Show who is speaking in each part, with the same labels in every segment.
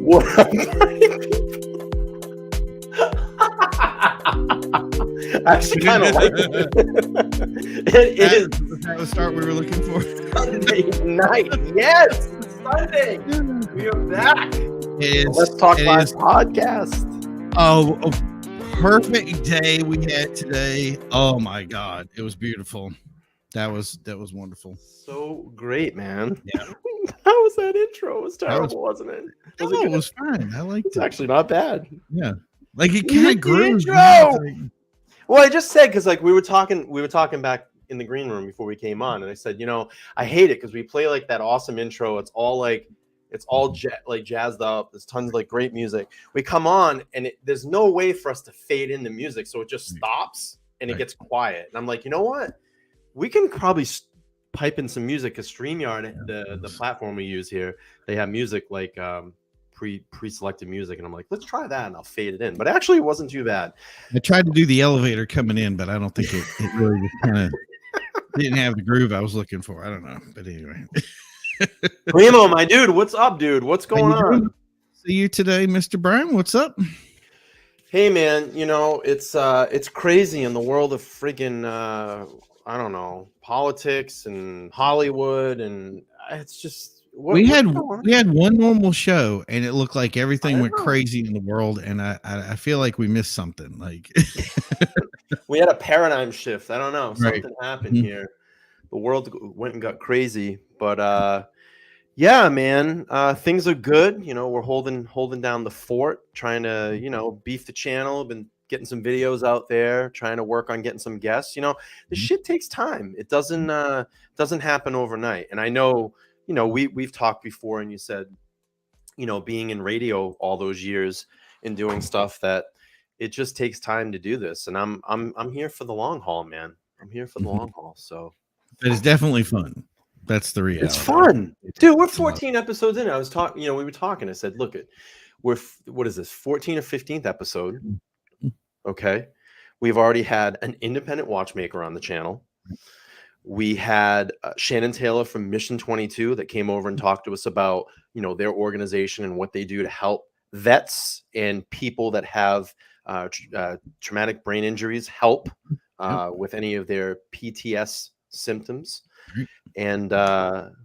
Speaker 1: What up, I actually kind of like it. It is
Speaker 2: that the start we were looking for.
Speaker 1: Sunday night. Yes, it's Sunday. We are back. Let's Talk Live podcast.
Speaker 2: Oh, a perfect day we had today. Oh my God, it was beautiful. That was wonderful.
Speaker 1: So great, man.
Speaker 2: Yeah.
Speaker 1: How was that intro? It was terrible, wasn't it?
Speaker 2: It was fine. I liked it.
Speaker 1: It's actually not bad.
Speaker 2: Yeah, like it kind of grew.
Speaker 1: Well, I just said because like we were talking back in the green room before we came on, and I said, I hate it because we play like that awesome intro. It's all like jazzed up. There's tons of like great music. We come on and there's no way for us to fade in the music, so it just stops and it gets quiet. And I'm like, you know what? We can probably pipe in some music because StreamYard, the platform we use here, they have music like pre-selected music, and I'm like, let's try that, and I'll fade it in. But actually, it wasn't too bad.
Speaker 2: I tried to do the elevator coming in, but I don't think it really just kind of didn't have the groove I was looking for. I don't know, but anyway.
Speaker 1: Primo, my dude, what's up, dude? What's going on?
Speaker 2: See you today, Mr. Brian. What's up?
Speaker 1: Hey, man. It's crazy in the world of freaking I don't know, politics and Hollywood, and it's just
Speaker 2: we had one normal show, and it looked like everything went crazy in the world, and I feel like we missed something. Like
Speaker 1: we had a paradigm shift. I don't know, something happened here. The world went and got crazy, but yeah, man, things are good. We're holding down the fort, trying to beef the channel. Been getting some videos out there, trying to work on getting some guests. The shit takes time. It doesn't happen overnight. And I know, we've talked before, and you said, being in radio all those years and doing stuff, that it just takes time to do this. And I'm here for the long haul, man. I'm here for the long haul. So
Speaker 2: it is definitely fun. That's the reality.
Speaker 1: It's fun, dude. We're 14 episodes in. I was talking, we were talking. I said, look, what is this, 14th or 15th episode? Okay. We've already had an independent watchmaker on the channel. We had Shannon Taylor from Mission 22 that came over and talked to us about, their organization and what they do to help vets and people that have traumatic brain injuries, help with any of their PTS symptoms. And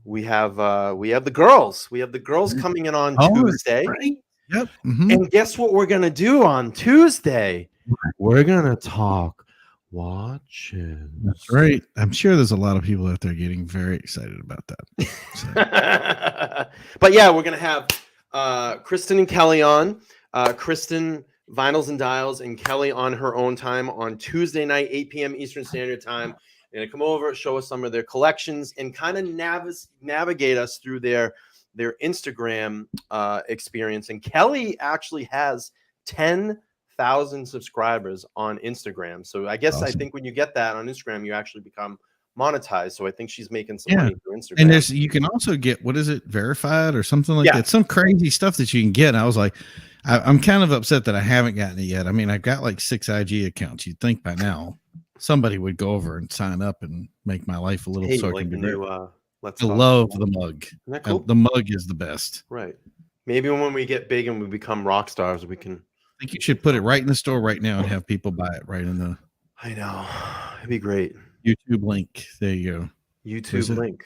Speaker 1: we have the girls. We have the girls coming in on Tuesday.
Speaker 2: Right. Yep.
Speaker 1: And guess what we're gonna do on Tuesday? We're gonna talk watches.
Speaker 2: That's right. I'm sure there's a lot of people out there getting very excited about
Speaker 1: that. But yeah, we're gonna have Kristen and Kelly on. Kristen, Vinyls and Dials, and Kelly on her own time on Tuesday night, 8 p.m. Eastern Standard Time. They're gonna come over, show us some of their collections, and kind of navigate us through their Instagram experience. And Kelly actually has 10,000 subscribers on Instagram. So I guess I think when you get that on Instagram, you actually become monetized. So I think she's making some money through Instagram.
Speaker 2: And you can also get, what is it, verified or something like that? Some crazy stuff that you can get. And I was like, I'm kind of upset that I haven't gotten it yet. I mean, I've got like 6 IG accounts. You'd think by now somebody would go over and sign up and make my life a little
Speaker 1: let's
Speaker 2: I love the mug.
Speaker 1: Isn't that cool?
Speaker 2: The mug is the best.
Speaker 1: Right. Maybe when we get big and we become rock stars, we can.
Speaker 2: I think you should put it right in the store right now and have people buy it right in the.
Speaker 1: I know. It'd be great.
Speaker 2: YouTube link. There you go.
Speaker 1: YouTube link.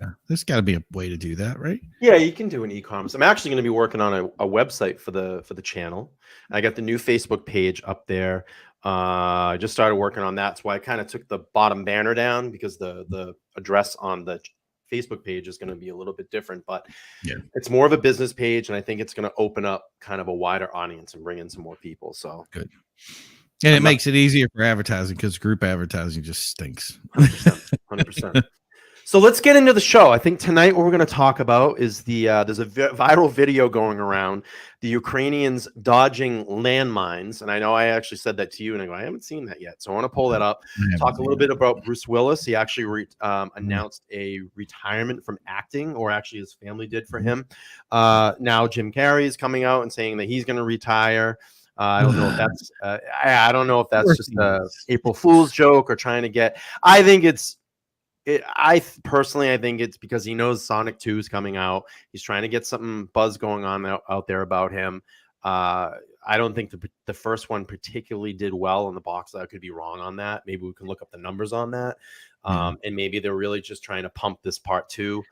Speaker 2: Yeah. There's got to be a way to do that, right?
Speaker 1: Yeah, you can do an e-commerce. I'm actually going to be working on a website for the channel. I got the new Facebook page up there. I just started working on that. That's why I kind of took the bottom banner down, because the address on the Facebook page is going to be a little bit different, but
Speaker 2: yeah,
Speaker 1: it's more of a business page, and I think it's going to open up kind of a wider audience and bring in some more people. So
Speaker 2: good. And it makes it easier for advertising because group advertising just stinks.
Speaker 1: 100%. 100%. So let's get into the show. I think tonight what we're going to talk about is there's a viral video going around, the Ukrainians dodging landmines. And I know I actually said that to you, and I go, I haven't seen that yet. So I want to pull that up, talk a little bit about Bruce Willis. He actually announced a retirement from acting, or actually his family did for him. Now Jim Carrey is coming out and saying that he's going to retire. I don't know if that's I don't know if that's just a April Fool's joke or trying to get. I think I think it's because he knows Sonic 2 is coming out. He's trying to get something buzz going on out there about him. I don't think the first one particularly did well in the box. I could be wrong on that. Maybe we can look up the numbers on that. And maybe they're really just trying to pump this part 2.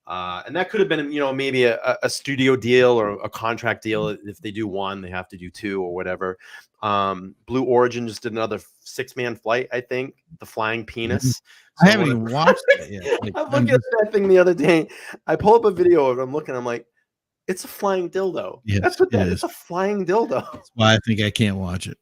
Speaker 1: And that could have been, maybe a studio deal or a contract deal. If they do 1, they have to do 2 or whatever. Blue Origin just did another 6-man flight, I think, the flying penis.
Speaker 2: So I haven't even watched it yet.
Speaker 1: I looked at that thing the other day. I pull up a video of it. I'm looking. I'm like, it's a flying dildo.
Speaker 2: Yes,
Speaker 1: that's what that is. It's a flying dildo.
Speaker 2: That's why I think I can't watch it.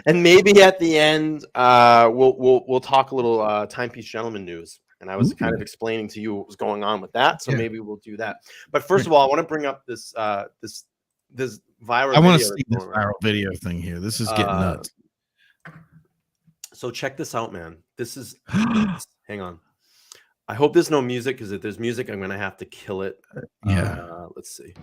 Speaker 1: And maybe at the end, we'll talk a little Timepiece Gentleman news. And I was kind of explaining to you what was going on with that. So maybe we'll do that. But first of all, I want to bring up this viral.
Speaker 2: I want to see this viral video thing here. This is getting nuts.
Speaker 1: So check this out, man. This is hang on. I hope there's no music, because if there's music, I'm gonna have to kill it. Let's see.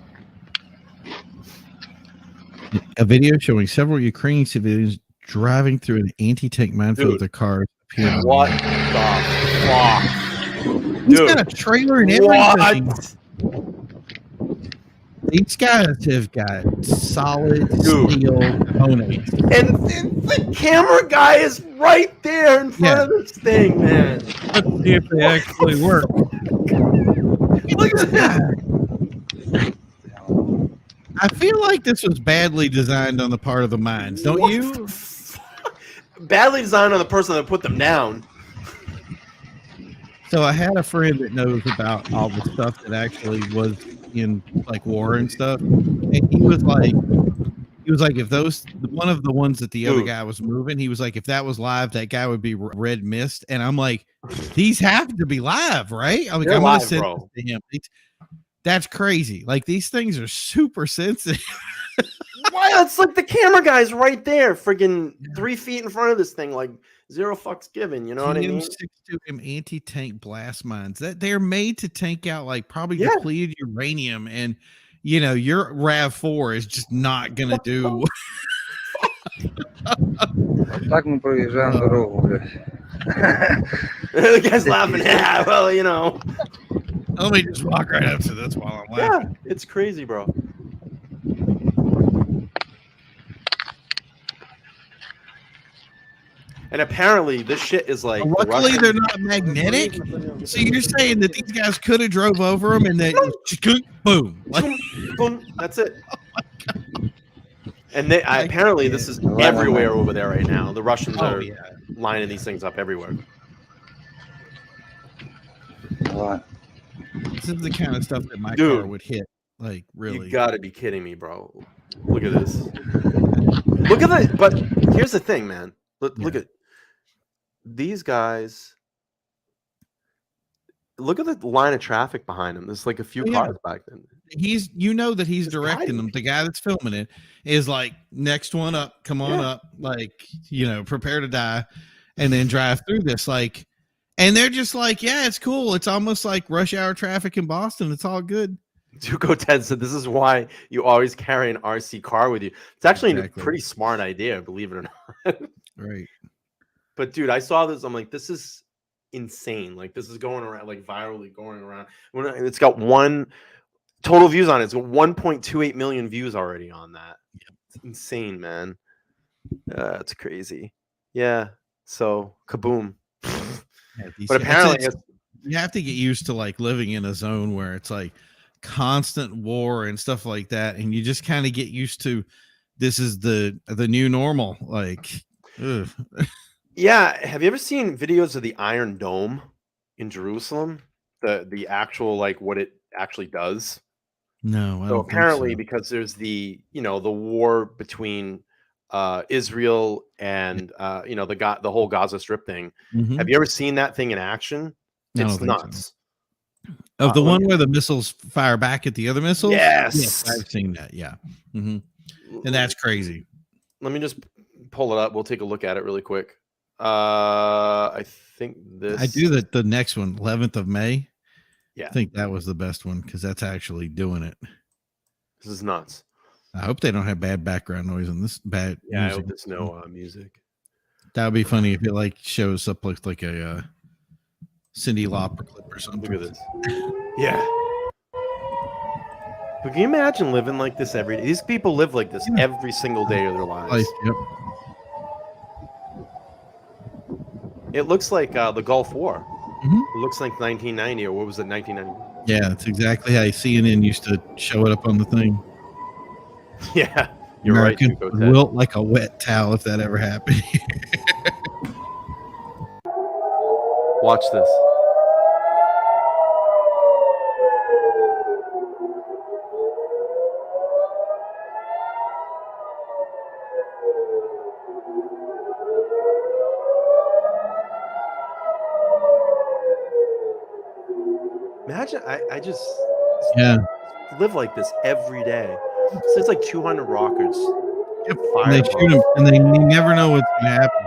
Speaker 2: A video showing several Ukrainian civilians driving through an anti-tank minefield with their cars.
Speaker 1: What the fuck?
Speaker 2: He's got a trailer and everything. What? These guys have got solid steel components.
Speaker 1: And the camera guy is right there in front of this thing, man.
Speaker 2: Let's see if they actually work.
Speaker 1: Look at that.
Speaker 2: I feel like this was badly designed on the part of the mines, don't you?
Speaker 1: Badly designed on the person that put them down.
Speaker 2: So I had a friend that knows about all the stuff that actually was in like war and stuff, and he was like, if those one of the ones that the other guy was moving, he was like, if that was live, that guy would be red mist. And I'm like, these have to be live, right? I'm like, I'm gonna send this to him. That's crazy. Like, these things are super sensitive.
Speaker 1: Why? It's like the camera guy's right there, friggin' 3 feet in front of this thing, like zero fucks given. You know what I mean?
Speaker 2: 62M anti-tank blast mines. That they're made to tank out like probably depleted uranium, and your RAV4 is just not gonna do.
Speaker 1: The guy's laughing. Yeah, well,
Speaker 2: Let me just walk right up to this while I'm laughing.
Speaker 1: Yeah, it's crazy, bro. And apparently this shit is like.
Speaker 2: Luckily, they're not magnetic. So you're saying that these guys could have drove over them and then boom,
Speaker 1: boom. That's it. Oh, and apparently this is everywhere over there right now. The Russians are lining these things up everywhere.
Speaker 2: This is the kind of stuff that my car would hit. Like, really.
Speaker 1: You gotta be kidding me, bro. Look at this. Look at that. But here's the thing, man. Look at these guys. Look at the line of traffic behind him. There's like a few cars back then.
Speaker 2: He's directing them. The guy that's filming it is like, next one up, come on up, like, prepare to die, and then drive through this. Like, and they're just like, yeah, it's cool. It's almost like rush hour traffic in Boston. It's all good.
Speaker 1: Duco Ted said, this is why you always carry an RC car with you. It's actually a pretty smart idea, believe it or not.
Speaker 2: Right.
Speaker 1: But dude, I saw this. I'm like, this is insane. Like, this is going around, like virally going around. It's got one total views on it. It's got 1.28 million views already on that.
Speaker 2: Yep.
Speaker 1: It's insane, man. It's crazy. Yeah. So kaboom. But apparently
Speaker 2: you have to get used to like living in a zone where it's like constant war and stuff like that, and you just kind of get used to this is the new normal. Like,
Speaker 1: yeah. Have you ever seen videos of the Iron Dome? in Jerusalem? The actual, like, what it actually does?
Speaker 2: No, I
Speaker 1: So
Speaker 2: don't think
Speaker 1: apparently,
Speaker 2: so.
Speaker 1: because there's the war between Israel and the whole Gaza Strip thing.
Speaker 2: Mm-hmm.
Speaker 1: Have you ever seen that thing in action?
Speaker 2: I don't
Speaker 1: It's
Speaker 2: think so.
Speaker 1: nuts.
Speaker 2: Of the
Speaker 1: Let
Speaker 2: one
Speaker 1: me.
Speaker 2: where the missiles fire back at the other missiles? Yes,
Speaker 1: Yes.
Speaker 2: I've seen that. Yeah. Mm-hmm. And that's crazy.
Speaker 1: Let me just pull it up. We'll take a look at it really quick. I think this.
Speaker 2: I do that. The next one, 11th of May.
Speaker 1: Yeah.
Speaker 2: I think that was the best one because that's actually doing it.
Speaker 1: This is nuts.
Speaker 2: I hope they don't have bad background noise on this bad
Speaker 1: Yeah,
Speaker 2: music.
Speaker 1: I hope there's no music.
Speaker 2: That would be funny if it like shows up like a Cyndi Lauper clip or something.
Speaker 1: Look at this. Yeah. But can you imagine living like this every day? These people live like this every single day of their lives.
Speaker 2: Yep.
Speaker 1: It looks like the Gulf War.
Speaker 2: Mm-hmm.
Speaker 1: It looks like 1990, or what was it, 1990?
Speaker 2: Yeah, that's exactly how CNN used to show it up on the thing.
Speaker 1: Yeah, you're
Speaker 2: Americans
Speaker 1: right.
Speaker 2: would wilt like a wet towel if that ever happened.
Speaker 1: Watch this. Imagine, I just live like this every day. So it's like 200 rockets.
Speaker 2: Yep. And they shoot them, and they never know what's going to happen.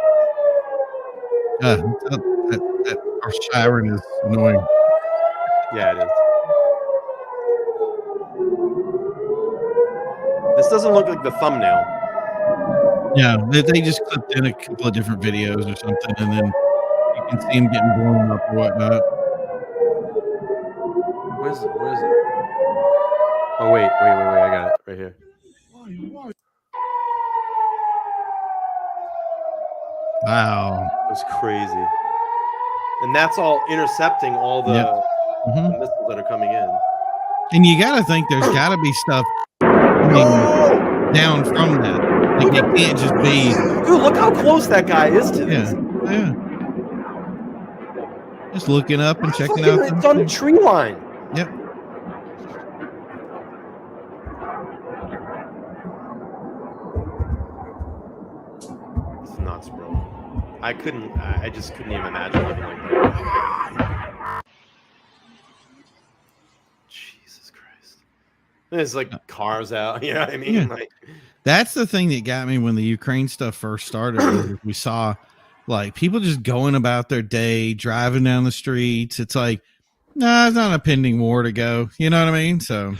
Speaker 2: That our siren is annoying.
Speaker 1: Yeah, it is. This doesn't look like the thumbnail.
Speaker 2: Yeah, they just clipped in a couple of different videos or something, and then you can see them getting blown up or whatnot.
Speaker 1: Where is it? Oh, wait. I got it right here.
Speaker 2: Wow.
Speaker 1: That's crazy. And that's all intercepting all the missiles that are coming in.
Speaker 2: And you got to think there's got to be stuff coming down from that. Like it can't just be.
Speaker 1: Dude, look how close that guy is to this.
Speaker 2: Yeah. Just looking up and checking out.
Speaker 1: It's on the tree line.
Speaker 2: Yep.
Speaker 1: It's nuts, bro. I just couldn't even imagine living like that. Jesus Christ. There's like cars out. You know what I mean?
Speaker 2: Yeah.
Speaker 1: Like,
Speaker 2: that's the thing that got me when the Ukraine stuff first started. We saw like people just going about their day, driving down the streets. It's like, nah, it's not a pending war to go. You know what I mean? So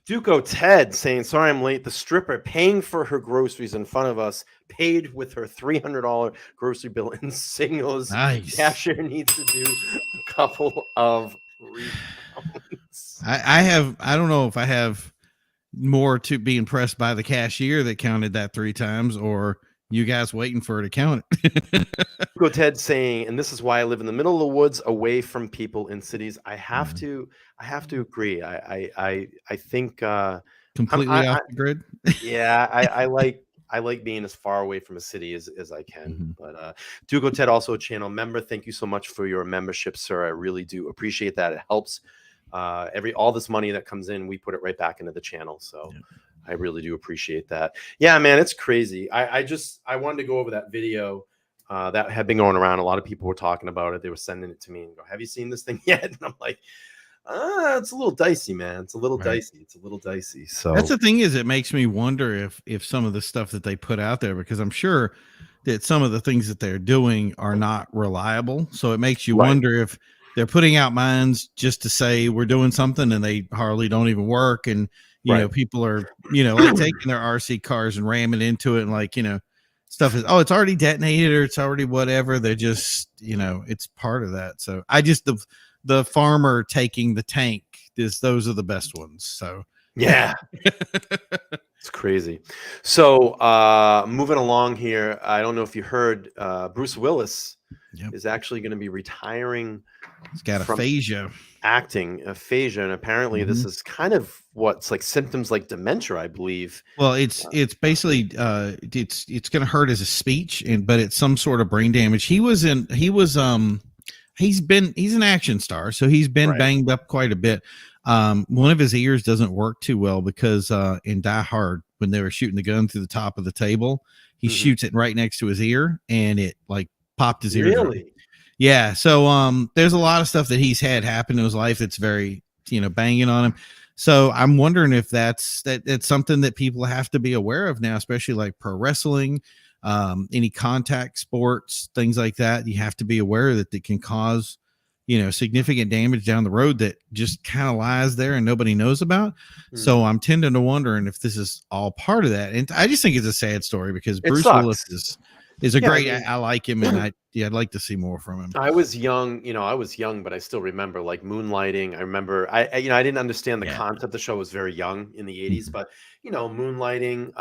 Speaker 1: Duco Ted saying, sorry I'm late. The stripper paying for her groceries in front of us paid with her $300 grocery bill and signals.
Speaker 2: Nice.
Speaker 1: Cashier needs to do a couple of refunds.
Speaker 2: I don't know if I have more to be impressed by the cashier that counted that 3 times or you guys waiting for her to count it.
Speaker 1: Duco Ted saying, and this is why I live in the middle of the woods away from people in cities. I have to agree. I think
Speaker 2: completely off the grid.
Speaker 1: Yeah, I like being as far away from a city as I can. But Duco Ted, also a channel member. Thank you so much for your membership, sir. I really do appreciate that. It helps. All this money that comes in, we put it right back into the channel. So I really do appreciate that. Yeah, man, it's crazy. I wanted to go over that video that had been going around. A lot of people were talking about it. They were sending it to me and go, have you seen this thing yet? And I'm like, it's a little dicey, man. It's a little dicey. It's a little dicey. So
Speaker 2: that's the thing, is it makes me wonder if some of the stuff that they put out there, because I'm sure that some of the things that they're doing are not reliable. So it makes you wonder if they're putting out mines just to say we're doing something and they hardly don't even work. And, you know, people are, like taking their RC cars and ramming into it. And like, stuff is, it's already detonated or it's already whatever. They're just, it's part of that. So I just, the farmer taking the tank, those are the best ones. So
Speaker 1: yeah. It's crazy. So moving along here, I don't know if you heard, Bruce Willis is actually going to be retiring.
Speaker 2: He's got aphasia.
Speaker 1: Aphasia, and apparently this is kind of what's like symptoms like dementia, I believe.
Speaker 2: Well, it's basically it's going to hurt as a speech, but it's some sort of brain damage. He was I he's an action star, so he's been banged up quite a bit. One of his ears doesn't work too well because in Die Hard, when they were shooting the gun through the top of the table, he shoots it right next to his ear, and it like popped his eardrum. Really? Yeah. So there's a lot of stuff that he's had happen in his life that's very, banging on him. So I'm wondering if that's something that people have to be aware of now, especially like pro wrestling, any contact sports, things like that. You have to be aware that it can cause, significant damage down the road that just kind of lies there and nobody knows about. So I'm tending to wondering if this is all part of that. And I just think it's a sad story because Bruce Willis is a great, I like him, and I'd like to see more from him.
Speaker 1: I was young, but I still remember like Moonlighting. I remember I didn't understand the concept. The show was very young in the 80s, but Moonlighting,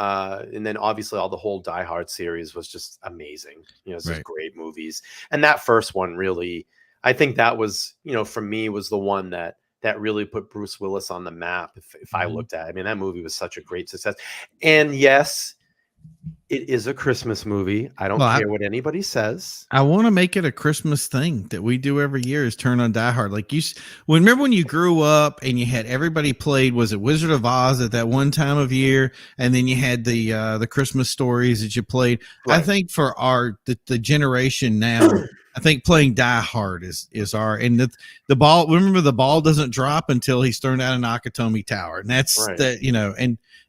Speaker 1: and then obviously all the whole Die Hard series was just amazing. It's just great movies. And that first one really, I think that was, for me, was the one that really put Bruce Willis on the map. If I looked at it, I mean, that movie was such a great success. And yes, it is a Christmas movie. I don't care what anybody says.
Speaker 2: I want to make it a Christmas thing that we do every year is turn on Die Hard. Like remember when you grew up and you had everybody played, was it Wizard of Oz at that one time of year? And then you had the Christmas stories that you played. Right. I think for the generation now, I think playing Die Hard is and the ball. Remember, the ball doesn't drop until he's thrown out of Nakatomi Tower, and that's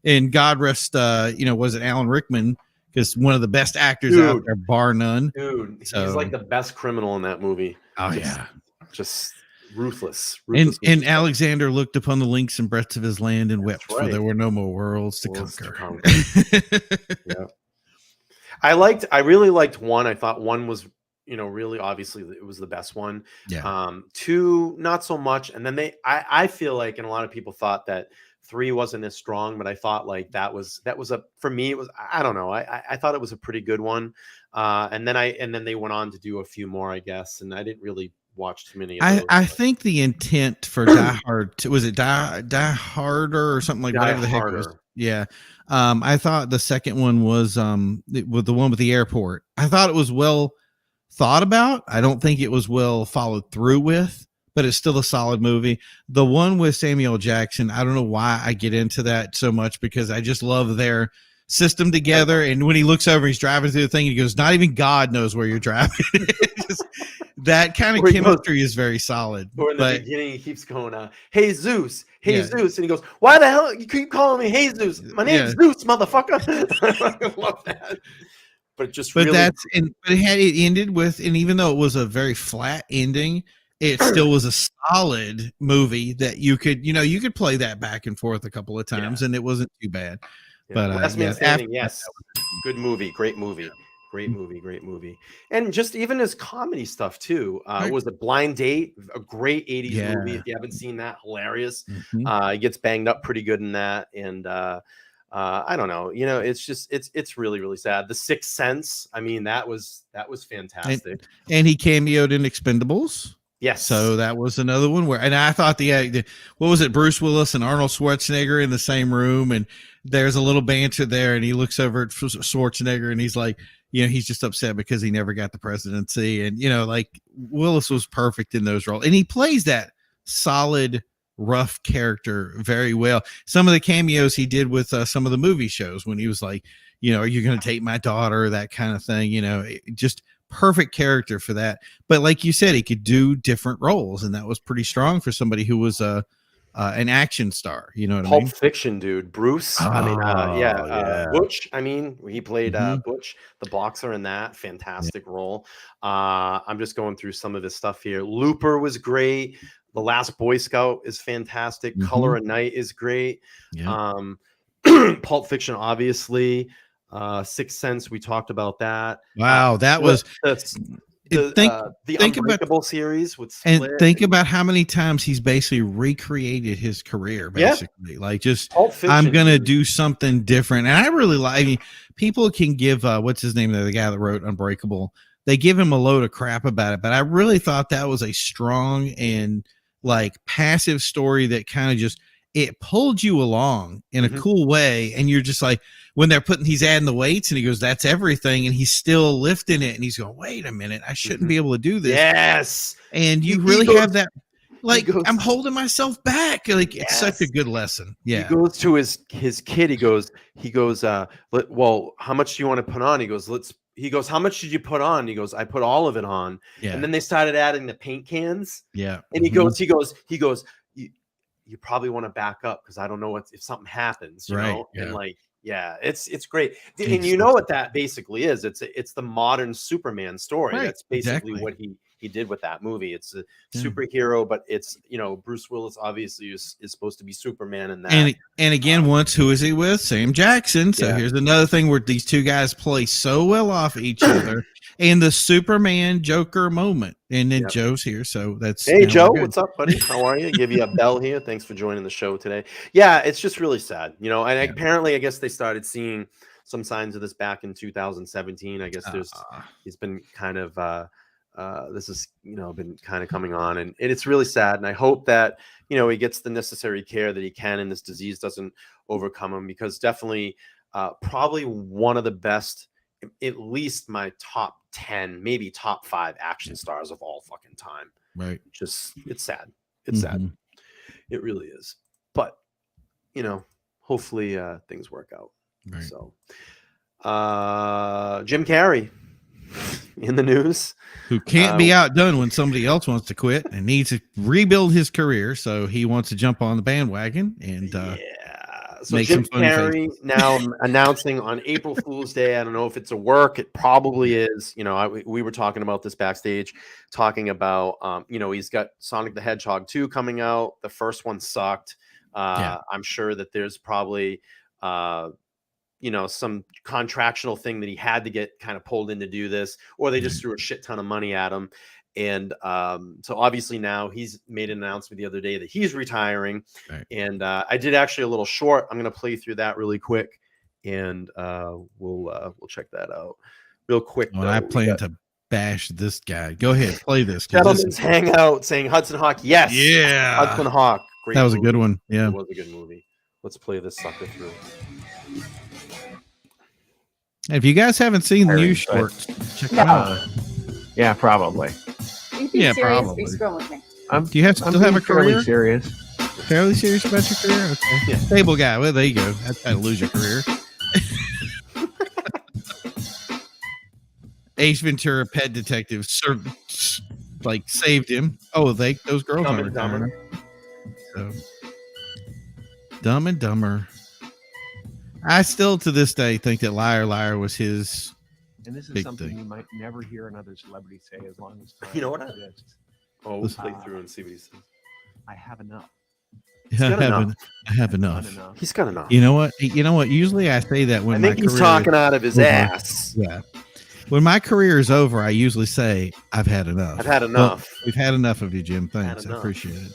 Speaker 2: and God rest, was it Alan Rickman? Because one of the best actors out there, bar none.
Speaker 1: Dude, he's like the best criminal in that movie.
Speaker 2: Oh,
Speaker 1: just ruthless.
Speaker 2: And Alexander looked upon the links and breadths of his land and wept, for there were no more worlds to conquer.
Speaker 1: Yeah, I really liked one. I thought one was, really obviously it was the best one.
Speaker 2: Yeah.
Speaker 1: Two, not so much. And then I feel like, and a lot of people thought that 3 wasn't as strong, but I thought like that was for me, it was, I don't know. I thought it was a pretty good one. And then they went on to do a few more, I guess. And I didn't really watch too many of those.
Speaker 2: I think the intent for Die Hard, was it Die Harder or something like that? Whatever the heck it was. Yeah. I thought the second one was with the one with the airport. I thought it was well thought about. I don't think it was well followed through with, but it's still a solid movie. The one with Samuel Jackson, I don't know why I get into that so much because I just love their system together. And when he looks over, he's driving through the thing, he goes, not even God knows where you're driving. That kind of chemistry is very solid.
Speaker 1: Or in the beginning, he keeps going, hey, Zeus. Hey, Zeus. And he goes, why the hell you keep calling me Hey, Zeus? My name's Zeus, motherfucker. I love that. But it ended with, and even though it was a very flat ending, it still was a solid movie that you could play that back and forth a couple of times and it wasn't too bad. But Last Man Standing, yes, good movie, great movie. And just even his comedy stuff too. Was it Blind Date? A great 80s movie. If you haven't seen that, hilarious. He gets banged up pretty good in that. And I don't know, it's just it's really, really sad. The Sixth Sense, I mean, that was fantastic.
Speaker 2: And he cameoed in Expendables.
Speaker 1: Yes.
Speaker 2: So that was another one where, and I thought the what was it, Bruce Willis and Arnold Schwarzenegger in the same room, and there's a little banter there, and he looks over at Schwarzenegger and he's like, he's just upset because he never got the presidency, and like Willis was perfect in those roles, and he plays that solid rough character very well. Some of the cameos he did with some of the movie shows when he was like, are you going to take my daughter, that kind of thing, just perfect character for that. But like you said, he could do different roles, and that was pretty strong for somebody who was an action star. You know what I mean?
Speaker 1: Pulp Fiction, dude. Bruce. Butch. I mean, he played Butch, the boxer, in that fantastic role. I'm just going through some of his stuff here. Looper was great. The Last Boy Scout is fantastic. Color of Night is great. Pulp Fiction, obviously. Sixth Sense, we talked about that.
Speaker 2: Wow, that was
Speaker 1: the Unbreakable series with Split.
Speaker 2: And think about how many times he's basically recreated his career, basically. Like, just I'm gonna do something different. And I really like, people can give what's his name, the guy that wrote Unbreakable, they give him a load of crap about it, but I really thought that was a strong and like passive story that kind of just it pulled you along in a cool way. And you're just like, when he's adding the weights and he goes, that's everything. And he's still lifting it. And he's going, wait a minute, I shouldn't be able to do this.
Speaker 1: Yes.
Speaker 2: And you really have that. Like, I'm holding myself back. Like, it's such a good lesson. Yeah.
Speaker 1: He goes to his kid. He goes, well, how much do you want to put on? He goes, how much did you put on? He goes, I put all of it on. Yeah. And then they started adding the paint cans.
Speaker 2: Yeah.
Speaker 1: And he goes, you probably want to back up because I don't know if something happens, you know? Yeah. And like, yeah, it's great. And you know what that basically is? It's the modern Superman story. Right. That's basically what he did with that movie. It's a superhero, but it's, you know, Bruce Willis obviously is supposed to be Superman in that.
Speaker 2: And again, who is he with? Sam Jackson. So here's another thing where these two guys play so well off each other and the Superman Joker moment. And then Joe's here. So that's
Speaker 1: Hey Joe, what's up, buddy? How are you? Give you a bell here. Thanks for joining the show today. Yeah, it's just really sad, you know, and apparently I guess they started seeing some signs of this back in 2017. I guess he's been kind of this has, you know, been kind of coming on, and it's really sad. And I hope that, you know, he gets the necessary care that he can and this disease doesn't overcome him, because definitely probably one of the best, at least my top 10, maybe top 5 action stars of all fucking time.
Speaker 2: Right.
Speaker 1: Just, it's sad. It's sad. It really is. But, you know, hopefully things work out. Right. So Jim Carrey in the news,
Speaker 2: who can't be outdone when somebody else wants to quit and needs to rebuild his career, so he wants to jump on the bandwagon and
Speaker 1: so make Jim Carrey now announcing on April Fool's Day. I don't know if it's a work, it probably is. You know, we were talking about this backstage, talking about you know, he's got Sonic the Hedgehog 2 coming out. The first one sucked. I'm sure that there's probably you know, some contractual thing that he had to get kind of pulled in to do this, or they just threw a shit ton of money at him. And so obviously now he's made an announcement the other day that he's retiring. Right. And I did actually a little short. I'm going to play through that really quick, and we'll check that out real quick.
Speaker 2: Well, I plan to bash this guy. Go ahead, play this.
Speaker 1: Gentlemen's Hangout saying Hudson Hawk. Yes.
Speaker 2: Yeah.
Speaker 1: Hudson Hawk.
Speaker 2: Great that was movie. A good one. Yeah.
Speaker 1: It was a good movie. Let's play this sucker through.
Speaker 2: If you guys haven't seen the new shorts, check it out.
Speaker 3: Yeah, probably.
Speaker 2: Yeah, probably.
Speaker 4: With me.
Speaker 2: Do you still have a career?
Speaker 3: Serious.
Speaker 2: Fairly serious about your career? Okay. Yeah. Stable guy. Well, there you go. That's how to lose your career. Ace Ventura, Pet Detective, saved him. Oh, those girls
Speaker 1: Dumb
Speaker 2: are retiring. So, Dumb and Dumber. I still, to this day, think that Liar Liar was his.
Speaker 3: And this is something you might never hear another celebrity say as long as time.
Speaker 1: You know what? We'll play through and see what he says.
Speaker 3: I have enough.
Speaker 2: I have enough.
Speaker 1: He's got enough.
Speaker 2: You know what? Usually I say that when
Speaker 1: I think he's talking out of his ass.
Speaker 2: Yeah. When my career is over, I usually say I've had enough.
Speaker 1: I've had enough.
Speaker 2: Well, we've had enough of you, Jim. Thanks. I appreciate it.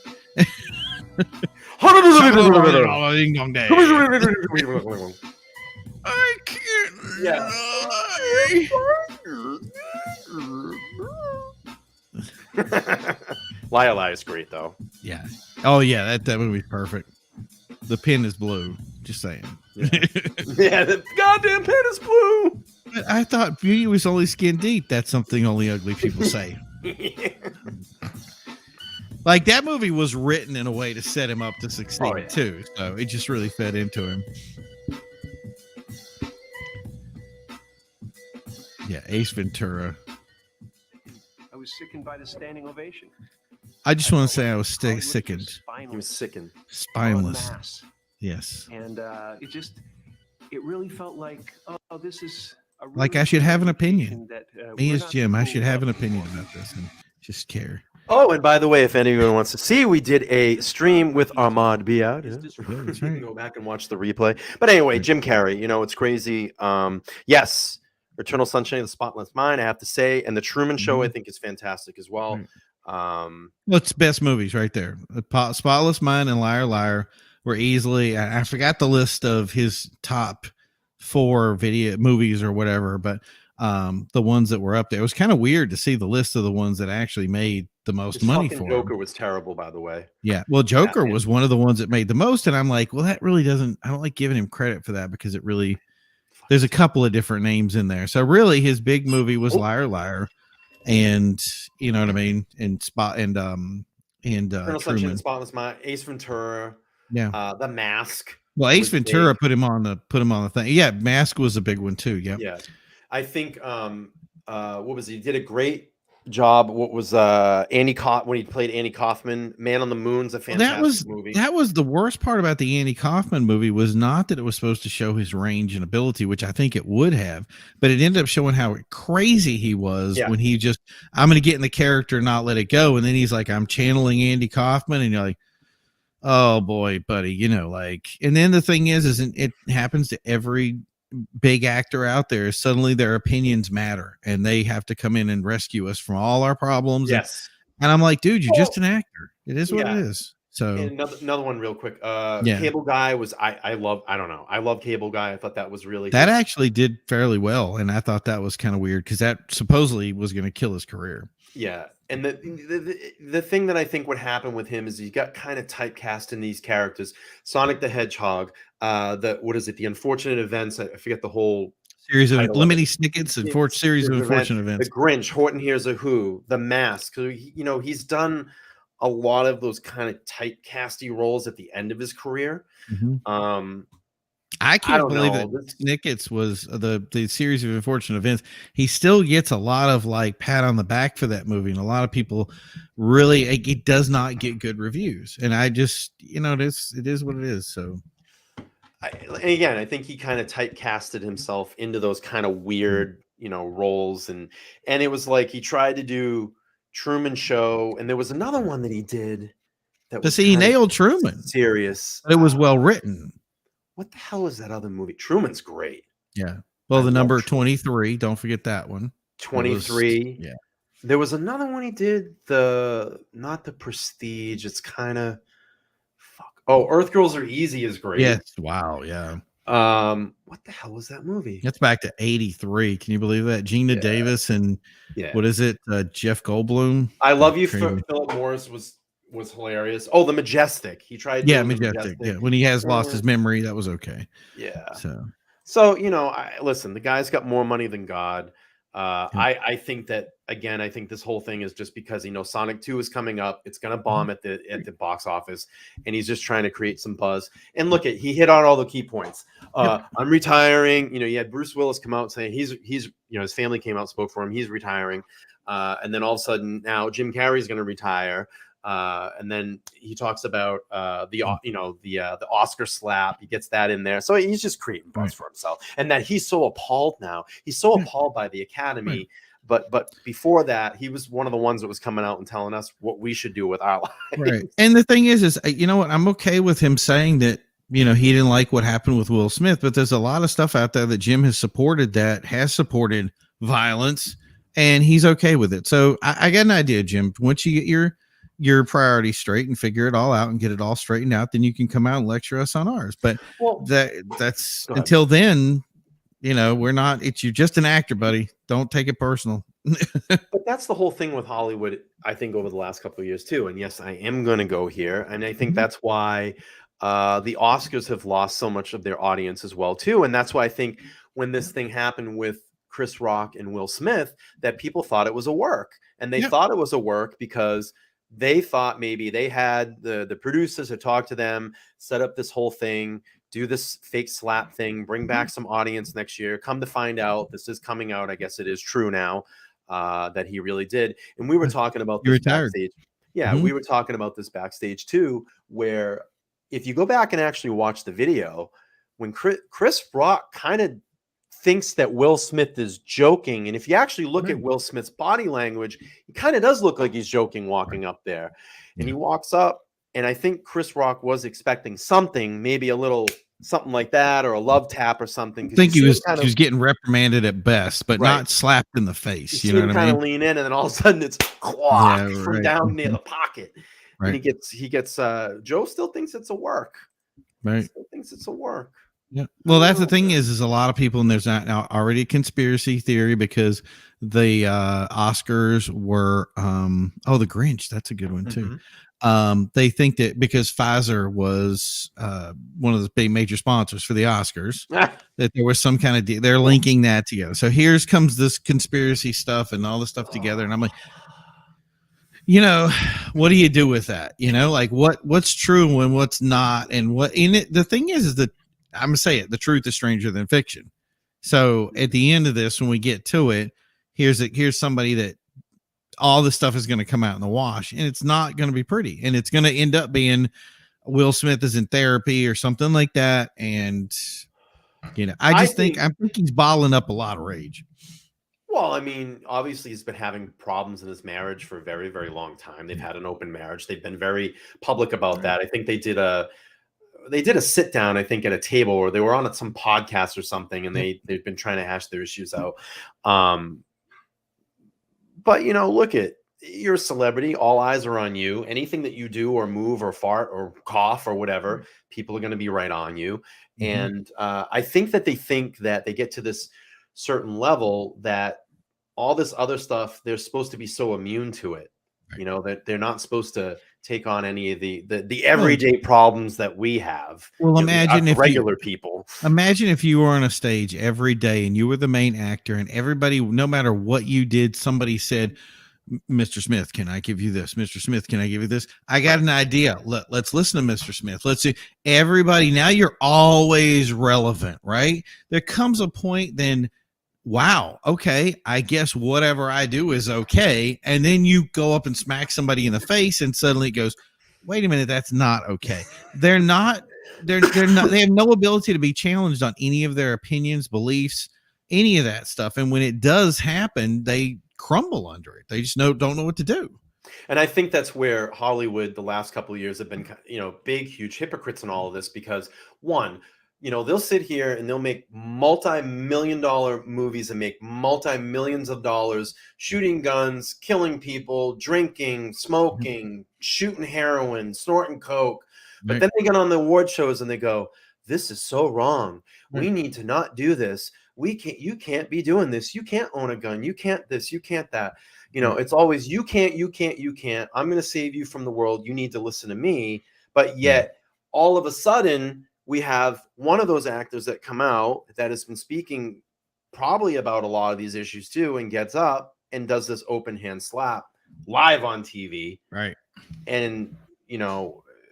Speaker 2: I can't.
Speaker 1: Yeah. Liar Liar is great though.
Speaker 2: Yeah. Oh yeah, that movie's perfect. The pen is blue. Just saying.
Speaker 1: Yeah, the goddamn pen is blue.
Speaker 2: But I thought beauty was only skin deep. That's something only ugly people say. Like, that movie was written in a way to set him up to succeed too. So it just really fed into him. Yeah, Ace Ventura.
Speaker 3: I was sickened by the standing ovation.
Speaker 2: I just want to say I was sickened.
Speaker 1: He was sickened.
Speaker 2: Spineless. Yes.
Speaker 3: And it really felt like, this is a really
Speaker 2: like I should have an opinion. Me as Jim, I should have an opinion about this and just care.
Speaker 1: Oh, and by the way, if anyone wants to see, we did a stream with Ahmad Biad.
Speaker 2: That's right.
Speaker 1: Go back and watch the replay. But anyway, Jim Carrey, you know, it's crazy. Yes, Eternal Sunshine of the Spotless Mind, I have to say. And The Truman Show, I think, is fantastic as well.
Speaker 2: Well, it's best movies right there. Spotless Mind and Liar Liar were easily, I forgot the list of his top 4 video movies or whatever, but the ones that were up there, it was kind of weird to see the list of the ones that actually made the most
Speaker 1: His
Speaker 2: money
Speaker 1: fucking
Speaker 2: for
Speaker 1: Joker
Speaker 2: him.
Speaker 1: was terrible, by the way.
Speaker 2: Yeah. Well, Joker
Speaker 1: Batman.
Speaker 2: was one of the ones that made the most. And I'm like, well, that really doesn't, I don't like giving him credit for that because it really, there's a couple of different names in there. So really his big movie was Liar Liar. And you know what I mean? And
Speaker 1: Colonel Sunshine and
Speaker 2: Truman.
Speaker 1: Spotless Mind, Ace Ventura,
Speaker 2: Yeah.
Speaker 1: The Mask.
Speaker 2: Well, Ace
Speaker 1: was
Speaker 2: Ventura
Speaker 1: big.
Speaker 2: put him on the thing. Yeah, Mask was a big one too. Yep.
Speaker 1: Yeah. I think what was he did a great job. What was when he played Andy Kaufman, Man on the Moon's a fantastic movie.
Speaker 2: That was the worst part about the Andy Kaufman movie was not that it was supposed to show his range and ability, which I think it would have, but it ended up showing how crazy he was when he just, I'm going to get in the character and not let it go. And then he's like, I'm channeling Andy Kaufman. And you're like, oh boy, buddy, you know, like, and then the thing is it happens to every big actor out there. Suddenly their opinions matter and they have to come in and rescue us from all our problems.
Speaker 1: Yes.
Speaker 2: And I'm like, dude, you're just an actor. It is what it is. So
Speaker 1: and another one real quick. Cable Guy was I love Cable Guy. I thought that was really
Speaker 2: that actually did fairly well. And I thought that was kind of weird because that supposedly was going to kill his career.
Speaker 1: Yeah. And the thing that I think would happen with him is he got kind of typecast in these characters. Sonic the Hedgehog, the Unfortunate Events. I forget the whole
Speaker 2: series of Lemony Snicket's and series of Unfortunate Events.
Speaker 1: The Grinch, Horton Hears a Who, The Mask. You know, he's done a lot of those kind of typecasty roles at the end of his career.
Speaker 2: Mm-hmm. I can't believe that Snicket's was the series of Unfortunate Events. He still gets a lot of like pat on the back for that movie, and a lot of people really it does not get good reviews. And I just, you know, it is what it is. So,
Speaker 1: again, I think he kind of typecasted himself into those kind of weird, you know, roles, and it was like he tried to do Truman Show, and there was another one that he did that was
Speaker 2: he nailed Truman.
Speaker 1: Serious,
Speaker 2: but it was well written.
Speaker 1: What the hell is that other movie? Truman's great.
Speaker 2: Yeah. Well, the number 23. Don't forget that one.
Speaker 1: 23.
Speaker 2: Yeah.
Speaker 1: There was another one he did. Not The Prestige. It's kind of Earth Girls Are Easy is great.
Speaker 2: Yes. Wow. Yeah.
Speaker 1: What the hell was that movie?
Speaker 2: That's back to 83. Can you believe that? Gina Davis and what is it? Jeff Goldblum.
Speaker 1: I Love You. Philip Morris was hilarious. Oh, The Majestic. He tried.
Speaker 2: Majestic. Yeah, when he has lost his memory, that was okay.
Speaker 1: Yeah.
Speaker 2: So
Speaker 1: you know, listen. The guy's got more money than God. I think that again. I think this whole thing is just because he knows Sonic 2 is coming up. It's going to bomb at the box office, and he's just trying to create some buzz. And look he hit on all the key points. I'm retiring. You know, you had Bruce Willis come out saying he's you know, his family came out and spoke for him. He's retiring, and then all of a sudden now Jim Carrey's going to retire. And then he talks about the Oscar slap. He gets that in there, so he's just creating buzz for himself. And that he's so appalled now. He's so appalled by the Academy. But before that, he was one of the ones that was coming out and telling us what we should do with our lives.
Speaker 2: Right. And the thing is you know what? I'm okay with him saying that. You know, he didn't like what happened with Will Smith, but there's a lot of stuff out there that Jim has supported that has supported violence, and he's okay with it. So I got an idea, Jim. Once you get your priorities straight and figure it all out and get it all straightened out, then you can come out and lecture us on ours. But that's until then, you know, you're just an actor, buddy. Don't take it personal.
Speaker 1: But that's the whole thing with Hollywood, I think, over the last couple of years too. And yes, I am going to go here. And I think that's why the Oscars have lost so much of their audience as well too. And that's why I think when this thing happened with Chris Rock and Will Smith, that people thought it was a work. And they thought it was a work because they thought maybe they had the producers had talked to them, set up this whole thing, do this fake slap thing, bring back some audience next year. Come to find out, this is coming out. I guess it is true now that he really did. And we were talking about this backstage. Yeah, we were talking about this backstage too, where if you go back and actually watch the video, when Chris Rock kind of thinks that Will Smith is joking. And if you actually look at Will Smith's body language, he kind of does look like he's joking walking up there. And he walks up, and I think Chris Rock was expecting something, maybe a little something like that, or a love tap or something.
Speaker 2: I think he was getting reprimanded at best, but not slapped in the face. You know what I mean?
Speaker 1: Kind of lean in, and then all of a sudden it's from down near the pocket. And he gets Joe still thinks it's a work.
Speaker 2: Right.
Speaker 1: Still thinks it's a work.
Speaker 2: Yeah. Well, that's the thing is a lot of people, and there's not already a conspiracy theory because the Oscars were, the Grinch. That's a good one too. They think that because Pfizer was one of the big major sponsors for the Oscars, that there was some kind of deal. They're linking that together. So here's comes this conspiracy stuff and all this stuff together. And I'm like, what do you do with that? Like what's true and what's not, and what in it. The thing is that I'm gonna say it. The truth is stranger than fiction. So at the end of this, when we get to it, here's somebody that all this stuff is going to come out in the wash, and it's not going to be pretty, and it's going to end up being Will Smith is in therapy or something like that. And I think he's bottling up a lot of rage.
Speaker 1: Well, I mean, obviously he's been having problems in his marriage for a very, very long time. They've had an open marriage. They've been very public about that. I think they did a sit down, I think, at a table, or they were on some podcast or something, and they've been trying to hash their issues out. But look you're a celebrity. All eyes are on you. Anything that you do or move or fart or cough or whatever, people are going to be right on you. And I think that they think that they get to this certain level that all this other stuff, they're supposed to be so immune to it, that they're not supposed to take on any of the everyday problems that we have.
Speaker 2: Well, imagine if
Speaker 1: regular people.
Speaker 2: Imagine if you were on a stage every day and you were the main actor, and everybody, no matter what you did, somebody said, Mr. Smith, can I give you this? Mr. Smith, can I give you this? I got an idea. Let's listen to Mr. Smith. Let's see. Everybody, now you're always relevant, right? There comes a point then, wow, okay, I guess whatever I do is okay. And then you go up and smack somebody in the face, and suddenly it goes, wait a minute, that's not okay. They're not, they have no ability to be challenged on any of their opinions, beliefs, any of that stuff. And when it does happen, they crumble under it. They just don't know what to do.
Speaker 1: And I think that's where Hollywood the last couple of years have been, big, huge hypocrites in all of this, because one, they'll sit here and they'll make multi-million-dollar movies and make multi-millions of dollars shooting guns, killing people, drinking, smoking, shooting heroin, snorting coke. But then they get on the award shows and they go, this is so wrong. We need to not do this. You can't be doing this. You can't own a gun. You can't this, you can't that. It's always, you can't. I'm going to save you from the world. You need to listen to me. But yet all of a sudden, we have one of those actors that come out that has been speaking probably about a lot of these issues too, and gets up and does this open hand slap live on TV.
Speaker 2: Right.
Speaker 1: And,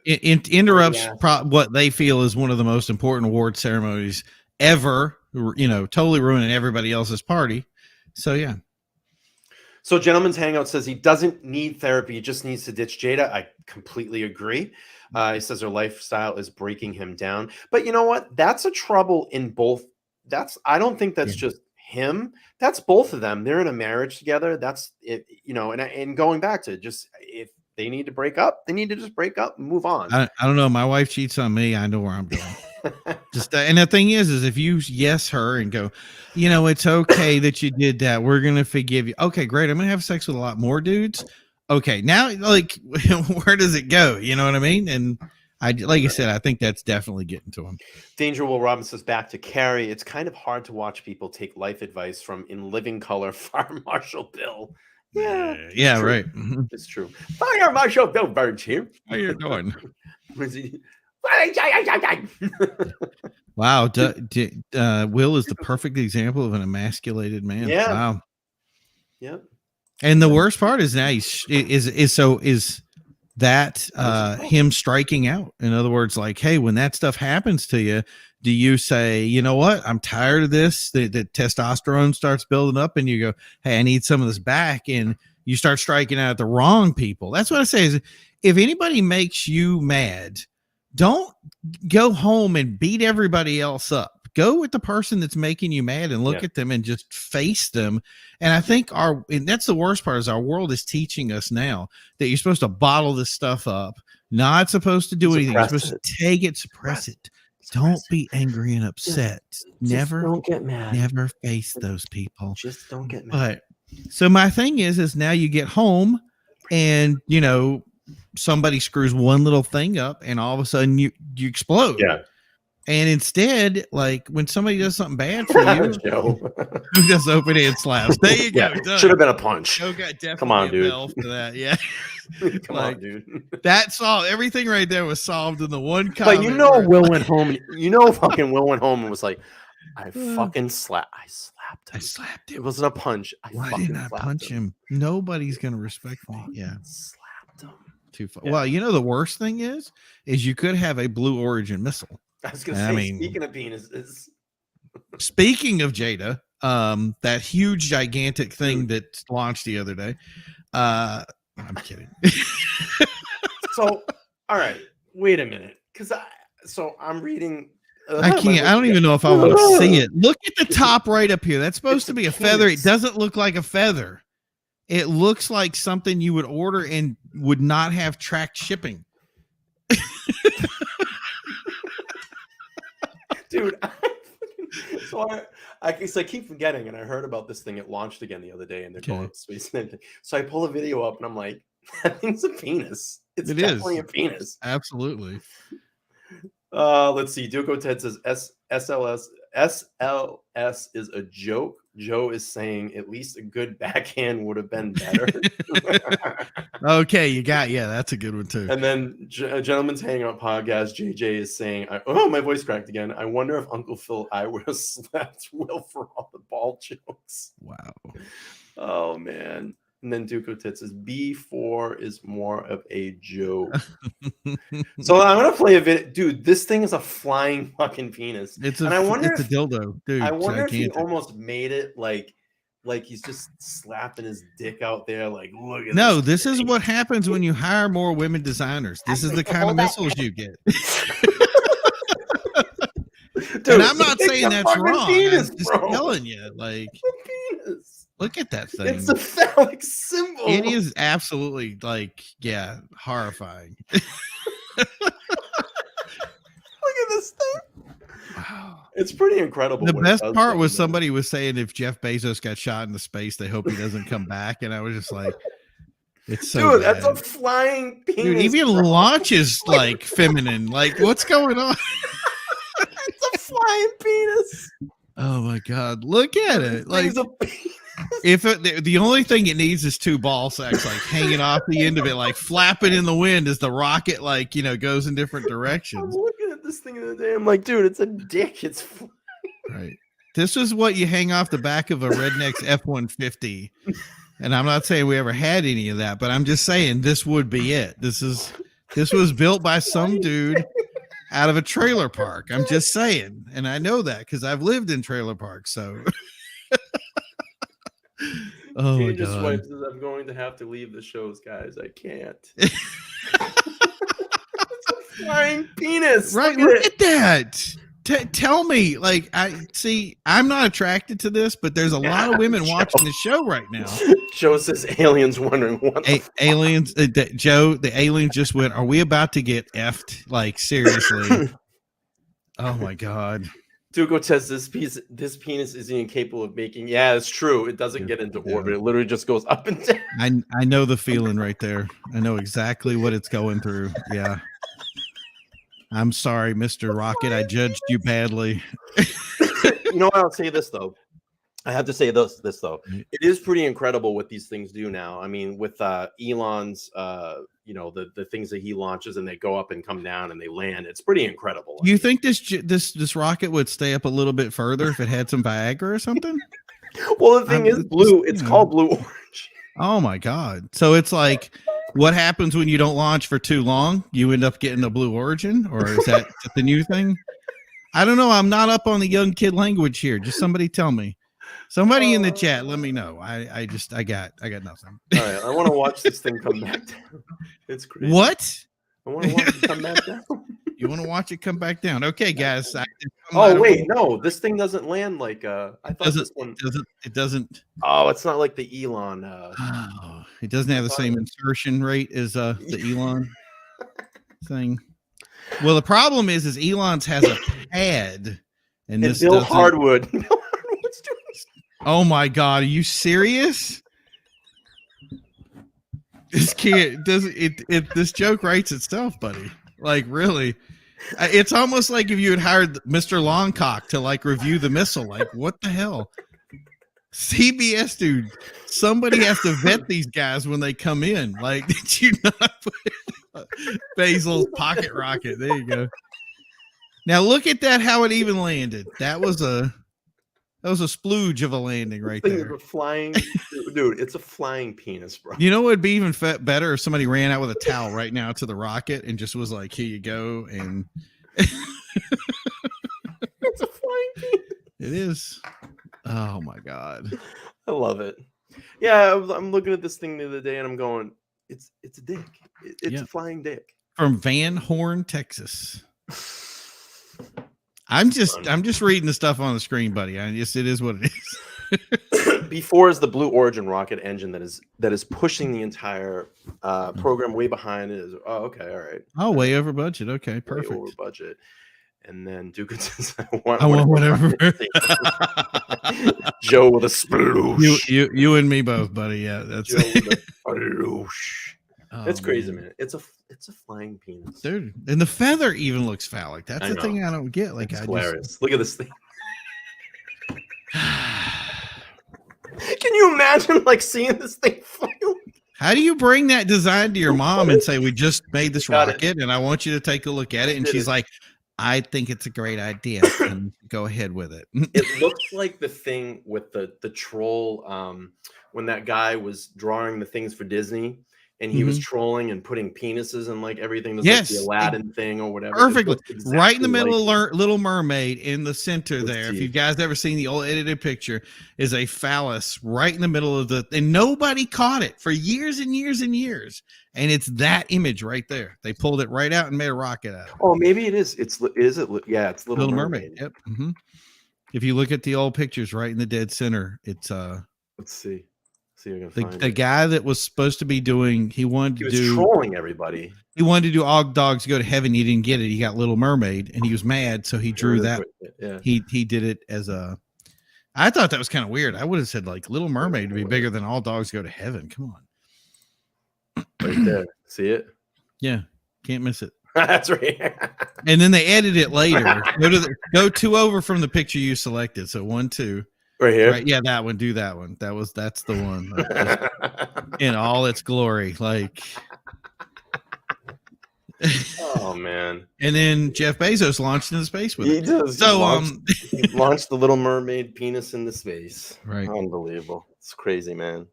Speaker 2: it interrupts what they feel is one of the most important award ceremonies ever, totally ruining everybody else's party. So, yeah.
Speaker 1: So Gentleman's Hangout says he doesn't need therapy. He just needs to ditch Jada. I completely agree. He says her lifestyle is breaking him down. But you know what? That's a trouble in both. I don't think that's just him. That's both of them. They're in a marriage together. That's it, and going back to just, if they need to break up, they need to just break up and move on.
Speaker 2: I don't know. My wife cheats on me. I know where I'm going. And the thing is if you yes her and go, it's okay that you did that, we're gonna forgive you. Okay, great. I'm gonna have sex with a lot more dudes. Okay, now like where does it go? You know what I mean? And like I said, I think that's definitely getting to him.
Speaker 1: Danger Will Robin says, back to Carrie, it's kind of hard to watch people take life advice from In Living Color Fire Marshal Bill.
Speaker 2: Yeah, right. Mm-hmm.
Speaker 1: It's true. Fire Marshal Bill Burns here.
Speaker 2: How you doing? Wow, Will is the perfect example of an emasculated man.
Speaker 1: Yeah.
Speaker 2: Wow.
Speaker 1: Yeah.
Speaker 2: And the worst part is now is that him striking out. In other words, like, hey, when that stuff happens to you, do you say, you know what, I'm tired of this? The testosterone starts building up, and you go, hey, I need some of this back, and you start striking out at the wrong people. That's what I say is, if anybody makes you mad, don't go home and beat everybody else up. Go with the person that's making you mad and look at them and just face them. And I think and that's the worst part, is our world is teaching us now that you're supposed to bottle this stuff up, not supposed to do anything. You're supposed to take it, suppress it. Don't be angry and upset. Never
Speaker 1: don't get mad.
Speaker 2: Never face those people.
Speaker 1: Just don't get mad.
Speaker 2: But so my thing is now you get home and, somebody screws one little thing up and all of a sudden you explode.
Speaker 1: Yeah.
Speaker 2: And instead, like when somebody does something bad for you,
Speaker 1: Joe.
Speaker 2: who does open hand slaps? There you go.
Speaker 1: Should have been a punch.
Speaker 2: Joe got definitely
Speaker 1: Come on, dude.
Speaker 2: bell for that. Yeah.
Speaker 1: Come on, dude.
Speaker 2: That solved everything right there was solved in the one comment.
Speaker 1: But Will went home. Fucking Will went home and was like, I fucking slapped him.
Speaker 2: I slapped him.
Speaker 1: It wasn't a punch.
Speaker 2: Why didn't I punch him? Nobody's gonna respect me. Yeah.
Speaker 1: Slapped him.
Speaker 2: Too far. Yeah. Well, the worst thing is you could have a Blue Origin missile.
Speaker 1: I was gonna say, speaking of penises.
Speaker 2: Speaking of Jada, that huge gigantic thing that launched the other day. I'm kidding.
Speaker 1: So, all right, wait a minute, because I'm reading.
Speaker 2: I can't. I don't even know if I want to see it. Look at the top right up here. That's supposed to be a feather. It doesn't look like a feather. It looks like something you would order and would not have tracked shipping.
Speaker 1: Dude, I keep forgetting, and I heard about this thing. It launched again the other day, and they're going to space. So I pull a video up, and I'm like, that thing's a penis. It definitely a penis.
Speaker 2: Absolutely.
Speaker 1: Let's see. Duco Ted says SLS is a joke. Joe is saying at least a good backhand would have been better.
Speaker 2: Okay, that's a good one too.
Speaker 1: And then Gentleman's Hanging Out podcast, JJ is saying, my voice cracked again. I wonder if Uncle Phil I would have slapped Will for all the ball jokes.
Speaker 2: Wow.
Speaker 1: Oh man. And then Duco Tit says B4 is more of a joke. So I'm gonna play a video. Dude, this thing is a flying fucking penis.
Speaker 2: It's a dildo, dude.
Speaker 1: I wonder if he almost made it like he's just slapping his dick out there. Like, look at
Speaker 2: this is what happens when you hire more women designers. This is the kind of missiles you get. Dude, and I'm not saying that's wrong.
Speaker 1: Penis,
Speaker 2: I'm just telling you, like,
Speaker 1: penis.
Speaker 2: Look at that thing.
Speaker 1: It's a phallic symbol.
Speaker 2: It is absolutely horrifying.
Speaker 1: Look at this thing.
Speaker 2: Wow.
Speaker 1: It's pretty incredible.
Speaker 2: The best part was somebody was saying if Jeff Bezos got shot into space, they hope he doesn't come back. And I was just like, it's so
Speaker 1: dude,
Speaker 2: bad.
Speaker 1: That's a flying penis.
Speaker 2: Dude, even launch is like feminine. Like, what's going on?
Speaker 1: It's a flying penis.
Speaker 2: Oh my God. Look at it. Like, if the only thing it needs is two ball sacks like hanging off the end of it, like flapping in the wind as the rocket goes in different directions.
Speaker 1: I'm looking at this thing the other day. I'm like, dude, it's a dick. It's flying.
Speaker 2: Right. This is what you hang off the back of a Redneck's F-150. And I'm not saying we ever had any of that, but I'm just saying this would be it. This was built by some dude out of a trailer park. I'm just saying. And I know that because I've lived in trailer parks. So oh my God.
Speaker 1: Wife says, I'm going to have to leave the shows, guys. I can't. It's a flying penis.
Speaker 2: Right. Look at that. Tell me, I'm not attracted to this, but there's a lot of women watching the show right now.
Speaker 1: Joe says aliens wondering what
Speaker 2: aliens. Joe, the aliens just went, are we about to get effed? Like, seriously. Oh my God.
Speaker 1: Dugo says this penis isn't incapable of making. Yeah, it's true. It doesn't get into orbit. It literally just goes up and down.
Speaker 2: I know the feeling right there. I know exactly what it's going through. Yeah. I'm sorry, Mr. Rocket. I judged you badly.
Speaker 1: You know what? I'll say this though. I have to say this though. It is pretty incredible what these things do now. I mean, with Elon's, the things that he launches and they go up and come down and they land. It's pretty incredible.
Speaker 2: You think this rocket would stay up a little bit further if it had some Viagra or something?
Speaker 1: Well, the thing is blue. It's called Blue Orange.
Speaker 2: Oh my God! So it's like, what happens when you don't launch for too long? You end up getting a Blue Origin, or is that the new thing? I don't know. I'm not up on the young kid language here. Just somebody tell me. Somebody in the chat, let me know. I got nothing. All
Speaker 1: right, I want to watch this thing come back down. It's crazy.
Speaker 2: What?
Speaker 1: I want to watch it come back down.
Speaker 2: You want to watch it come back down? Okay, guys.
Speaker 1: No, this thing doesn't land like I thought this one.
Speaker 2: It doesn't.
Speaker 1: Oh, it's not like the Elon.
Speaker 2: It doesn't have the same insertion rate as the Elon thing. Well, the problem is Elon's has a pad, and this
Speaker 1: Bill Hardwood.
Speaker 2: Oh my God, are you serious? This can't doesn't it this joke writes itself, buddy. Like, really? It's almost like if you had hired Mr. Longcock to like review the missile. Like, what the hell? CBS, dude, somebody has to vet these guys when they come in. Like, did you not put Basil's pocket rocket? There you go. Now look at that, how it even landed. That was a splooge of a landing right there.
Speaker 1: Dude, it's a flying penis, bro.
Speaker 2: You know what would be even better if somebody ran out with a towel right now to the rocket and just was like, here you go. And
Speaker 1: it's a flying penis.
Speaker 2: It is. Oh my God.
Speaker 1: I love it. Yeah, I'm looking at this thing the other day and I'm going, it's a dick. It's a flying dick.
Speaker 2: From Van Horn, Texas. I'm just reading the stuff on the screen, buddy. It is what it is.
Speaker 1: Before is the Blue Origin rocket engine that is pushing the entire program. Way behind is okay, all right.
Speaker 2: Oh, way over budget. Okay, perfect.
Speaker 1: Way over budget. And then Duke says,
Speaker 2: I want whatever.
Speaker 1: Joe with a sploosh.
Speaker 2: You and me both, buddy. Yeah, that's
Speaker 1: Joe with a sploosh. It's crazy, man. It's a flying penis,
Speaker 2: dude. And the feather even looks phallic. That's the thing I don't get. Like,
Speaker 1: it's hilarious. Look at this thing. Can you imagine like seeing this thing fly?
Speaker 2: How do you bring that design to your mom and say, we just made this rocket and I want you to take a look at it? And she's like, I think it's a great idea, and go ahead with it.
Speaker 1: It looks like the thing with the troll when that guy was drawing the things for Disney and he was trolling and putting penises and like everything. Like the Aladdin thing or whatever.
Speaker 2: Perfectly. Exactly right in the middle of Little Mermaid, in the center there. If you guys ever seen the old edited picture, is a phallus right in the middle of and nobody caught it for years and years and years. And it's that image right there. They pulled it right out and made a rocket out of it.
Speaker 1: Oh, maybe it is. Is it? Yeah, it's Little Mermaid.
Speaker 2: Yep. Mm-hmm. If you look at the old pictures right in the dead center, it's
Speaker 1: let's see.
Speaker 2: The guy that was supposed to be doing, he was
Speaker 1: trolling everybody.
Speaker 2: He wanted to do All Dogs Go to Heaven. He didn't get it. He got Little Mermaid and he was mad. So he drew that.
Speaker 1: Yeah.
Speaker 2: He did it as I thought that was kind of weird. I would have said like Little Mermaid would be bigger than All Dogs Go to Heaven. Come on.
Speaker 1: Right there. See it?
Speaker 2: Yeah. Can't miss it.
Speaker 1: That's right.
Speaker 2: And then they edit it later. Go 2 over from the picture you selected. So 1, 2.
Speaker 1: Right here.
Speaker 2: Right, yeah, that one. Do that one. That's the one. In all its glory. Like,
Speaker 1: oh man.
Speaker 2: And then Jeff Bezos launched into space with it.
Speaker 1: Does.
Speaker 2: So
Speaker 1: he launched the Little Mermaid penis into space.
Speaker 2: Right.
Speaker 1: Unbelievable. It's crazy, man.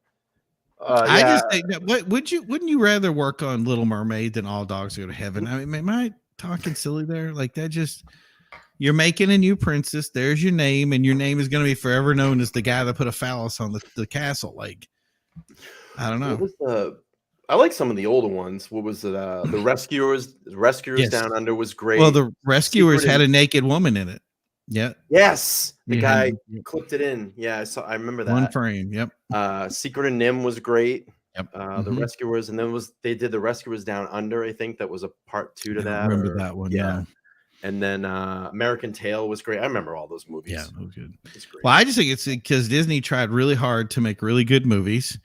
Speaker 2: I just think that wouldn't you rather work on Little Mermaid than All Dogs Go to Heaven? I mean, am I talking silly there? Like that just you're making a new princess. There's your name, and your name is going to be forever known as the guy that put a phallus on the castle. Like, I don't know.
Speaker 1: I like some of the older ones. What was it? The Rescuers. Yes. Down Under was great.
Speaker 2: Well, the Rescuers had a naked woman in it. Yeah.
Speaker 1: Yes. The guy clipped it in. Yeah, I remember that.
Speaker 2: One frame. Yep.
Speaker 1: Secret of Nim was great.
Speaker 2: Yep.
Speaker 1: The Rescuers, and then they did the Rescuers Down Under. I think that was a part 2 to that.
Speaker 2: I remember that one. Yeah. No.
Speaker 1: And then American Tail was great. I remember all those movies.
Speaker 2: Yeah, it was good. Well, I just think it's because Disney tried really hard to make really good movies,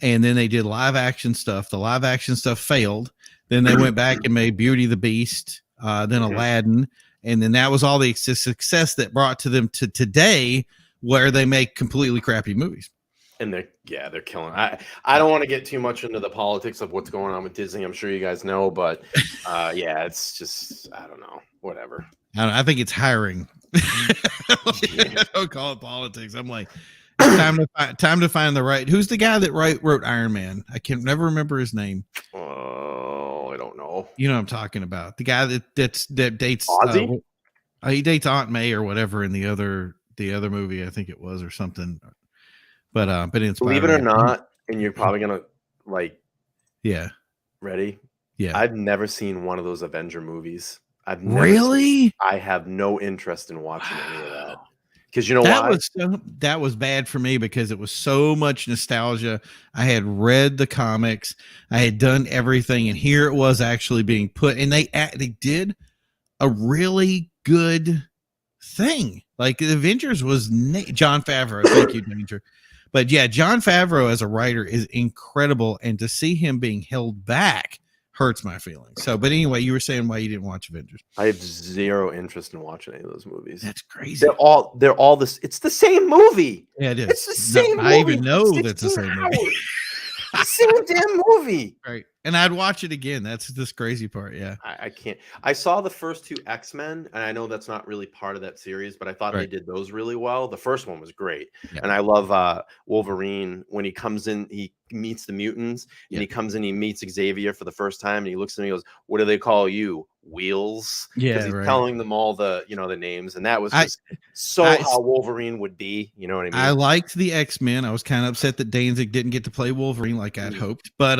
Speaker 2: and then they did live action stuff. The live action stuff failed. Then they went back and made Beauty and the Beast, then Aladdin, and then that was all the success that brought to them to today, where they make completely crappy movies.
Speaker 1: And they're killing. I don't want to get too much into the politics of what's going on with Disney. I'm sure you guys know, but yeah, it's just I don't know, whatever.
Speaker 2: I think it's hiring. Don't call it politics. I'm like, it's time to find the right. Who's the guy that wrote Iron Man? I can never remember his name.
Speaker 1: Oh, I don't know.
Speaker 2: You know what I'm talking about? The guy that dates
Speaker 1: Ozzy?
Speaker 2: He dates Aunt May or whatever in the other movie. I think it was or something. But it's
Speaker 1: believe it or not, and you're probably gonna ready?
Speaker 2: Yeah.
Speaker 1: I've never seen one of those Avenger movies.
Speaker 2: Really?
Speaker 1: I have no interest in watching any of that. Because you know why?
Speaker 2: That was bad for me because it was so much nostalgia. I had read the comics, I had done everything, and here it was actually being put. And they did a really good thing. Like the Avengers was Jon Favreau. Thank you, Danger. But yeah, Jon Favreau as a writer is incredible, and to see him being held back hurts my feelings. So, but anyway, you were saying why you didn't watch Avengers.
Speaker 1: I have zero interest in watching any of those movies.
Speaker 2: That's crazy.
Speaker 1: They're all this. It's the same movie.
Speaker 2: Yeah, it is.
Speaker 1: It's the same movie.
Speaker 2: I even know that's the same movie.
Speaker 1: The same damn movie.
Speaker 2: Right. And I'd watch it again. That's this crazy part. Yeah.
Speaker 1: I can't. I saw the first 2 X-Men, and I know that's not really part of that series, but I thought they did those really well. The first one was great. Yeah. And I love Wolverine when he comes in, he meets the mutants, and he comes in, he meets Xavier for the first time, and he looks at him and he goes, "What do they call you? Wheels?"
Speaker 2: Yeah,
Speaker 1: he's telling them all the the names, and that was just how Wolverine would be. You know what I mean?
Speaker 2: I liked the X-Men. I was kind of upset that Danzig didn't get to play Wolverine like I'd hoped, but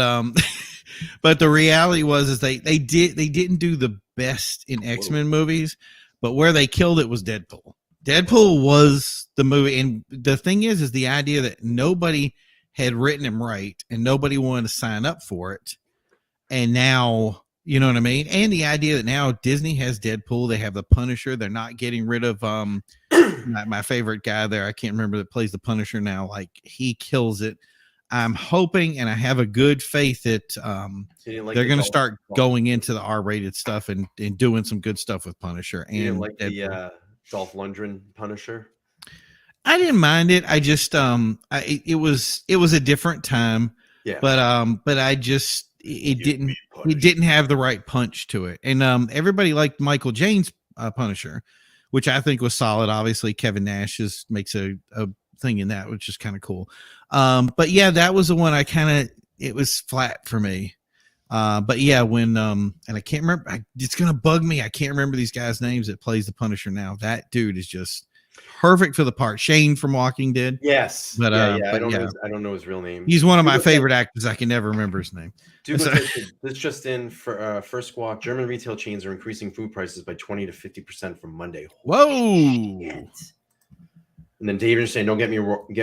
Speaker 2: but the reality was they didn't do the best in X-Men movies, but where they killed it was Deadpool. Deadpool was the movie, and the thing is the idea that nobody had written him right and nobody wanted to sign up for it, and now. You know what I mean? And the idea that now Disney has Deadpool, they have the Punisher. They're not getting rid of my favorite guy there. I can't remember that plays the Punisher now. Like he kills it. I'm hoping, and I have a good faith that they're going to start going into the R-rated stuff and doing some good stuff with Punisher. And
Speaker 1: you didn't like the Dolph Lundgren Punisher?
Speaker 2: I didn't mind it. I just it was a different time. Yeah. But I just. It didn't have the right punch to it, and everybody liked Michael Jane's Punisher, which I think was solid. Obviously, Kevin Nash makes a thing in that, which is kind of cool. But yeah, that was the one it was flat for me. But yeah, when and I can't remember. It's gonna bug me. I can't remember these guys' names that plays the Punisher now. That dude is just perfect for the part. Shane from Walking Dead.
Speaker 1: Yes.
Speaker 2: But
Speaker 1: I don't know his real name.
Speaker 2: He's one of my favorite actors. I can never remember his name.
Speaker 1: This just in for First Squawk. German retail chains are increasing food prices by 20 to 50% from Monday.
Speaker 2: Whoa.
Speaker 1: Shit. And then David is saying, "Don't get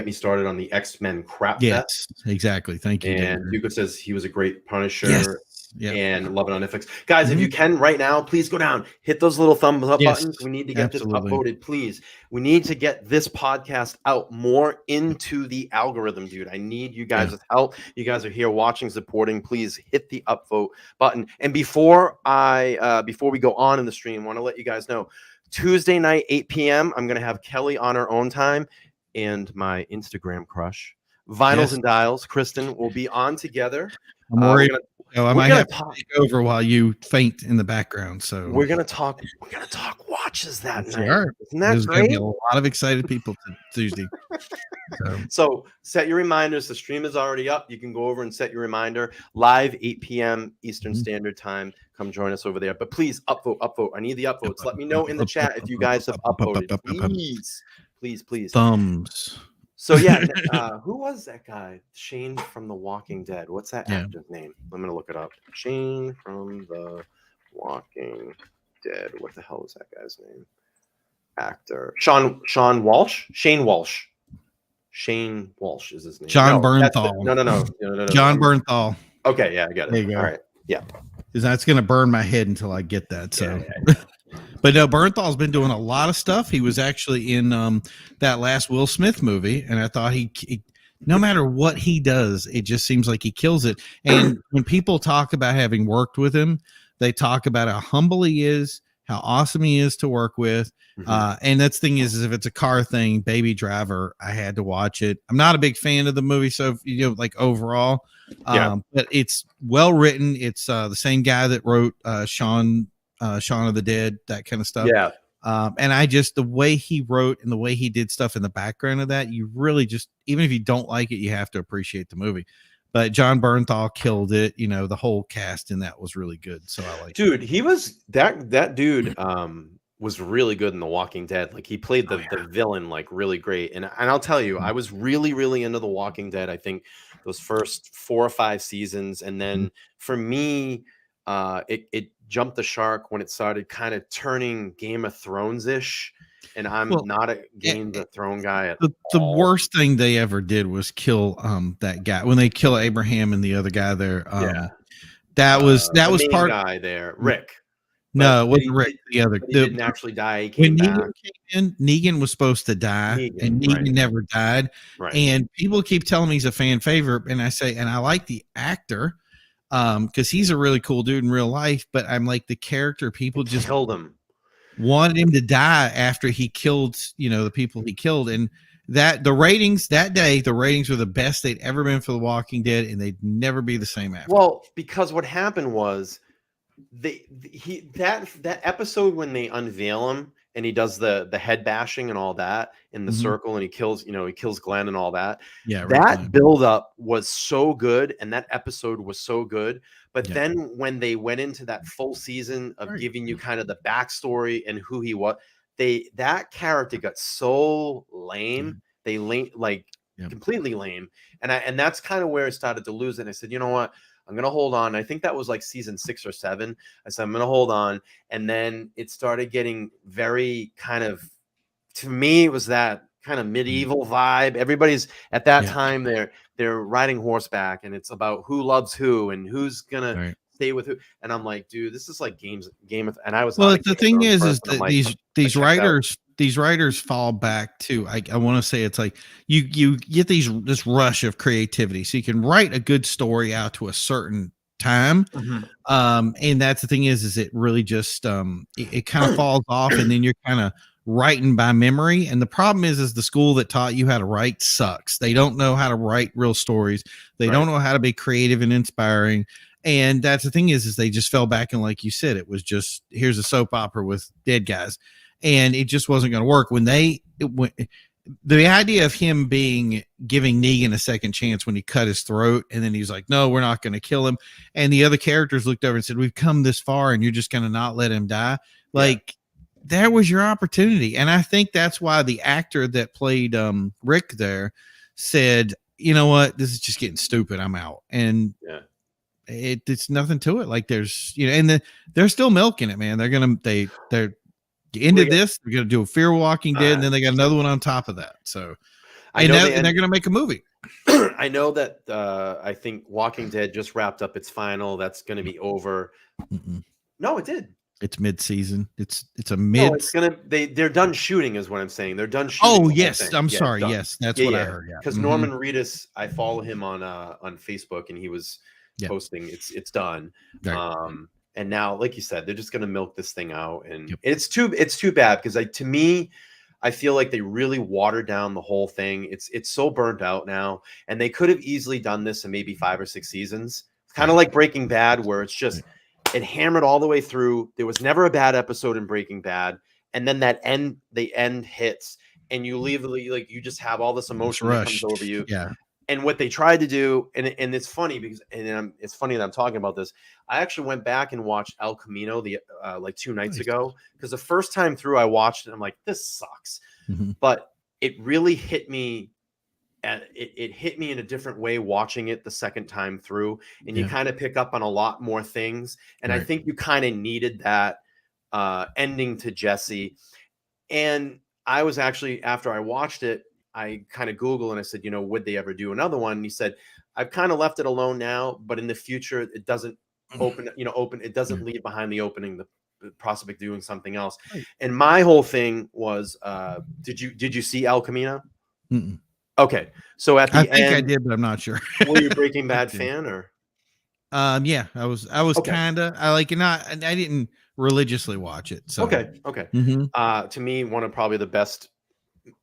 Speaker 1: me started on the X-Men crap."
Speaker 2: Yes, exactly. Thank you.
Speaker 1: And Duco says he was a great Punisher.
Speaker 2: Yes. Yep.
Speaker 1: And love it on Netflix. Guys, if you can right now, please go down, hit those little thumbs up buttons. We need to get this upvoted, please. We need to get this podcast out more into the algorithm, dude. I need you guys' help. You guys are here watching, supporting. Please hit the upvote button. And before we go on in the stream, I want to let you guys know, Tuesday night, 8 p.m., I'm going to have Kelly on her own time and my Instagram crush, Vinyls and Dials, Kristen, will be on together.
Speaker 2: I'm worried. I might have to take over while you faint in the background. So
Speaker 1: we're gonna talk watches that night.
Speaker 2: Sure. Isn't that There's great? Gonna be a lot of excited people Tuesday.
Speaker 1: So set your reminders. The stream is already up. You can go over and set your reminder. Live 8 p.m. Eastern Standard Time. Come join us over there. But please upvote. I need the upvotes. Let me know in the chat if you guys have upvoted. Please.
Speaker 2: Thumbs.
Speaker 1: So yeah, who was that guy? Shane from The Walking Dead. What's that actor's name? I'm gonna look it up. Shane from The Walking Dead. What the hell is that guy's name? Actor Sean Walsh. Shane Walsh. Shane Walsh is his name.
Speaker 2: John Bernthal.
Speaker 1: No.
Speaker 2: John Bernthal.
Speaker 1: Okay, yeah, I got it.
Speaker 2: There you go.
Speaker 1: All right, yeah.
Speaker 2: Because that's gonna burn my head until I get that. So. Yeah. But no, Bernthal's been doing a lot of stuff. He was actually in that last Will Smith movie, and I thought he no matter what he does, it just seems like he kills it. And when people talk about having worked with him, they talk about how humble he is, how awesome he is to work with. And that's the thing is if it's a car thing, Baby Driver, I had to watch it. I'm not a big fan of the movie, so like overall, but it's well written. It's the same guy that wrote Shaun of the Dead, that kind of stuff.
Speaker 1: Yeah.
Speaker 2: And the way he wrote and the way he did stuff in the background of that, you really just, even if you don't like it, you have to appreciate the movie. But John Bernthal killed it. The whole cast in that was really good. So I like
Speaker 1: dude, he was that dude was really good in The Walking Dead. Like he played the villain like really great. And I'll tell you, I was really, really into The Walking Dead. I think those first 4 or 5 seasons. And then for me, it jumped the shark when it started kind of turning Game of Thrones-ish. And I'm not a Game of Thrones guy at all.
Speaker 2: The worst thing they ever did was kill that guy. When they kill Abraham and the other guy there. That was
Speaker 1: the
Speaker 2: part
Speaker 1: guy there, Rick.
Speaker 2: No, it wasn't Rick. The other
Speaker 1: didn't actually die. When
Speaker 2: Negan came in, Negan was supposed to die, and Negan never died. Right. And people keep telling me he's a fan favorite, and I say, and I like the actor. because he's a really cool dude in real life, but I'm like, the character, people just
Speaker 1: killed him,
Speaker 2: wanted him to die after he killed, the people he killed. And that the ratings that day, the ratings were the best they'd ever been for The Walking Dead, and they'd never be the same after.
Speaker 1: Well, because what happened was that episode when they unveil him and he does the head bashing and all that in the circle, and he kills Glenn and all that.
Speaker 2: Yeah,
Speaker 1: that build up was so good, and that episode was so good. But then when they went into that full season of giving you kind of the backstory and who he was, that character got so lame. They completely lame, and that's kind of where it started to lose. And I said, you know what? I'm going to hold on. I think that was like season 6 or 7. I said, I'm going to hold on. And then it started getting very kind of, to me, it was that kind of medieval vibe. Everybody's at that time, they're riding horseback, and it's about who loves who and who's going to stay with who. And I'm like, dude, this is like Game of, and I was,
Speaker 2: well, the thing is that like, these writers fall back to, I want to say, it's like you get this rush of creativity, so you can write a good story out to a certain time. And that's the thing is it really just it kind of falls off, and then you're kind of writing by memory. And the problem is the school that taught you how to write sucks. They don't know how to write real stories. They don't know how to be creative and inspiring. And that's the thing is they just fell back, and like you said, it was just, here's a soap opera with dead guys, and it just wasn't going to work. When the idea of him giving Negan a second chance when he cut his throat, and then he was like, no, we're not going to kill him, and the other characters looked over and said, we've come this far and you're just going to not let him die. That was your opportunity. And I think that's why the actor that played Rick there said, you know what, this is just getting stupid, I'm out. And it's nothing to it. Like there's, and they're still milking it, man. They're into this. They're gonna do a Fear Walking Dead, and then they got another one on top of that. So, and they're gonna make a movie.
Speaker 1: I know that I think Walking Dead just wrapped up its final. That's gonna be over. No, it did.
Speaker 2: It's mid-season. It's a mid.
Speaker 1: No, they're done shooting, is what I'm saying. They're done shooting.
Speaker 2: Oh yes, I'm sorry. Done. Yes, that's what I heard.
Speaker 1: Because Norman Reedus, I follow him on Facebook, and he was posting. It's done. Right. And now, like you said, they're just going to milk this thing out, and it's too bad, because to me, I feel like they really watered down the whole thing. It's so burnt out now, and they could have easily done this in maybe 5 or 6 seasons, kind of like Breaking Bad, where it's just it hammered all the way through. There was never a bad episode in Breaking Bad, and then the end hits, and you leave, like, you just have all this emotion that comes over you.
Speaker 2: Yeah.
Speaker 1: And what they tried to do, and it's funny because, it's funny that I'm talking about this. I actually went back and watched El Camino like 2 nights ago, because the first time through I watched it, I'm like, this sucks. But it really hit me. It hit me in a different way watching it the second time through, and you kind of pick up on a lot more things. And I think you kind of needed that ending to Jesse. And I was actually, after I watched it, I kind of Googled and I said, would they ever do another one? And he said, I've kind of left it alone now, but in the future, it doesn't it doesn't leave behind the opening, the prospect of doing something else. And my whole thing was, did you see El Camino? Okay. So at the end,
Speaker 2: I think I did, but I'm not sure.
Speaker 1: Were you a Breaking Bad fan, or?
Speaker 2: Yeah, I was
Speaker 1: okay.
Speaker 2: I didn't religiously watch it. So.
Speaker 1: Okay. To me, one of probably the best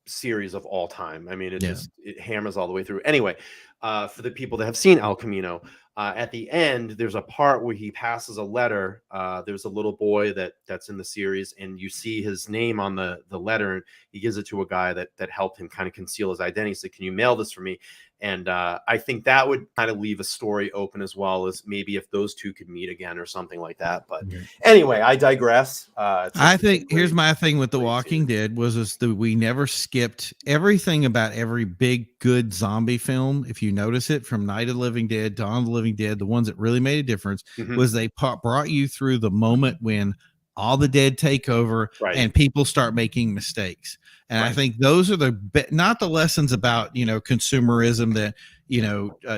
Speaker 1: series of all time. I mean, it hammers all the way through. Anyway, for the people that have seen El Camino, at the end, there's a part where he passes a letter. There's a little boy that's in the series, and you see his name on the letter, and he gives it to a guy that helped him kind of conceal his identity. He said, can you mail this for me? And I think that would kind of leave a story open, as well as maybe if those two could meet again or something like that. But anyway, I digress.
Speaker 2: I think here's my thing with The Walking Dead was that we never skipped everything about every big, good zombie film. If you notice it, from Night of the Living Dead, Dawn of the Living Dead, the ones that really made a difference was they brought you through the moment when all the dead take over and people start making mistakes. And I think those are not the lessons about, consumerism that,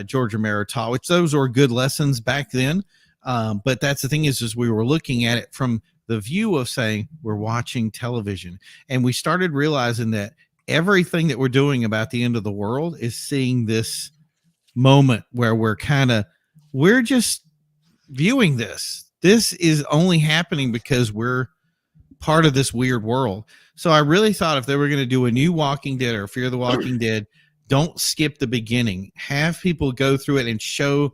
Speaker 2: George Romero taught, which those were good lessons back then. But that's the thing is we were looking at it from the view of saying we're watching television, and we started realizing that everything that we're doing about the end of the world is seeing this moment where we're just viewing this. This is only happening because we're part of this weird world. So I really thought if they were going to do a new Walking Dead or Fear the Walking Dead, don't skip the beginning. Have people go through it and show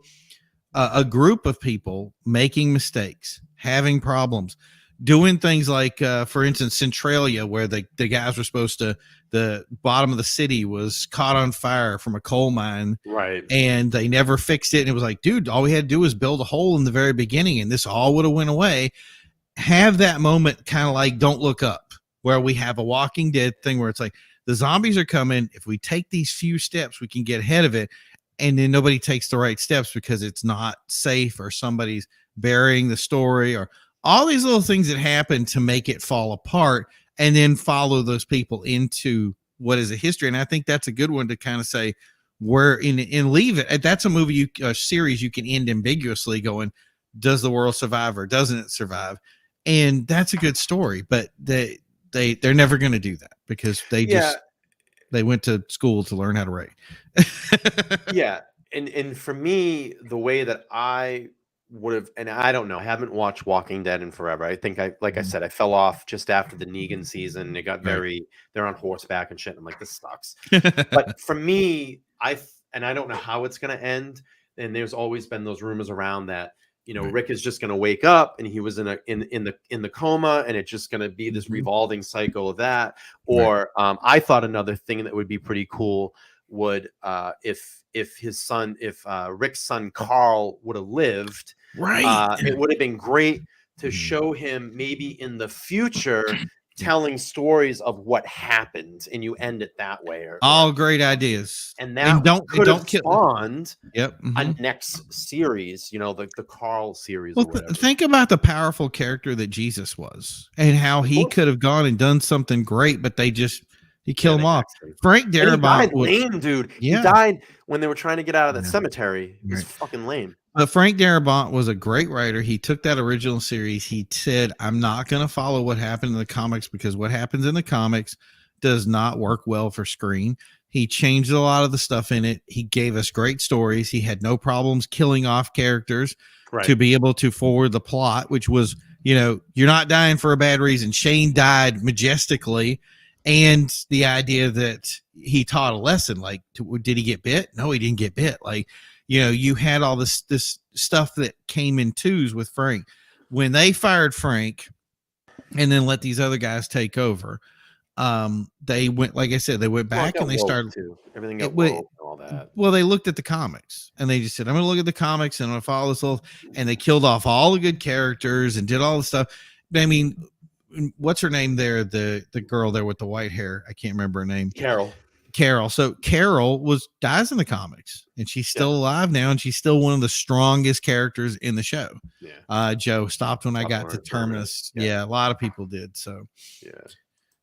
Speaker 2: a group of people making mistakes, having problems, doing things like, for instance, Centralia, where the guys were supposed to, the bottom of the city was caught on fire from a coal mine.
Speaker 1: Right.
Speaker 2: And they never fixed it. And it was like, dude, all we had to do was build a hole in the very beginning and this all would have went away. Have that moment kind of like Don't Look Up, where we have a Walking Dead thing where it's like the zombies are coming. If we take these few steps, we can get ahead of it. And then nobody takes the right steps because it's not safe or somebody's burying the story or all these little things that happen to make it fall apart, and then follow those people into what is a history. And I think that's a good one to kind of say where in leave it. That's a movie, a series you can end ambiguously going, does the world survive or doesn't it survive? And that's a good story, but they're never going to do that because they went to school to learn how to write.
Speaker 1: Yeah. And for me, the way that I would have, and I don't know, I haven't watched Walking Dead in forever. I think like I said, I fell off just after the Negan season. It got they're on horseback and shit. I'm like, this sucks. But for me, I don't know how it's going to end. And there's always been those rumors around that, Rick is just going to wake up and he was in the coma, and it's just going to be this revolving cycle of that. Or I thought another thing that would be pretty cool would if Rick's son Carl would have lived, it would have been great to show him maybe in the future telling stories of what happened, and you end it that way.
Speaker 2: All great ideas,
Speaker 1: and that could have spawned a next series, the Carl series.
Speaker 2: Well, think about the powerful character that Jesus was, and how he could have gone and done something great, but he killed him off. Frank Darabont
Speaker 1: was lame, dude. Yeah. He died when they were trying to get out of that cemetery. It was fucking lame.
Speaker 2: But Frank Darabont was a great writer. He took that original series. He said, I'm not going to follow what happened in the comics because what happens in the comics does not work well for screen. He changed a lot of the stuff in it. He gave us great stories. He had no problems killing off characters to be able to forward the plot, which was, you're not dying for a bad reason. Shane died majestically. And the idea that he taught a lesson, like, did he get bit? No, he didn't get bit. Like, you had all this stuff that came in twos with Frank. When they fired Frank and then let these other guys take over, they went, like I said, they went back and they started
Speaker 1: everything got woke and all that.
Speaker 2: Well, they looked at the comics and they just said, I'm going to look at the comics and I'm going to follow this little, and they killed off all the good characters and did all the stuff. I mean, what's her name there? The girl there with the white hair. I can't remember her name. Carol. So Carol dies in the comics, and she's still alive now, and she's still one of the strongest characters in the show. Yeah. Joe stopped when I got to Terminus. Yeah, a lot of people did. So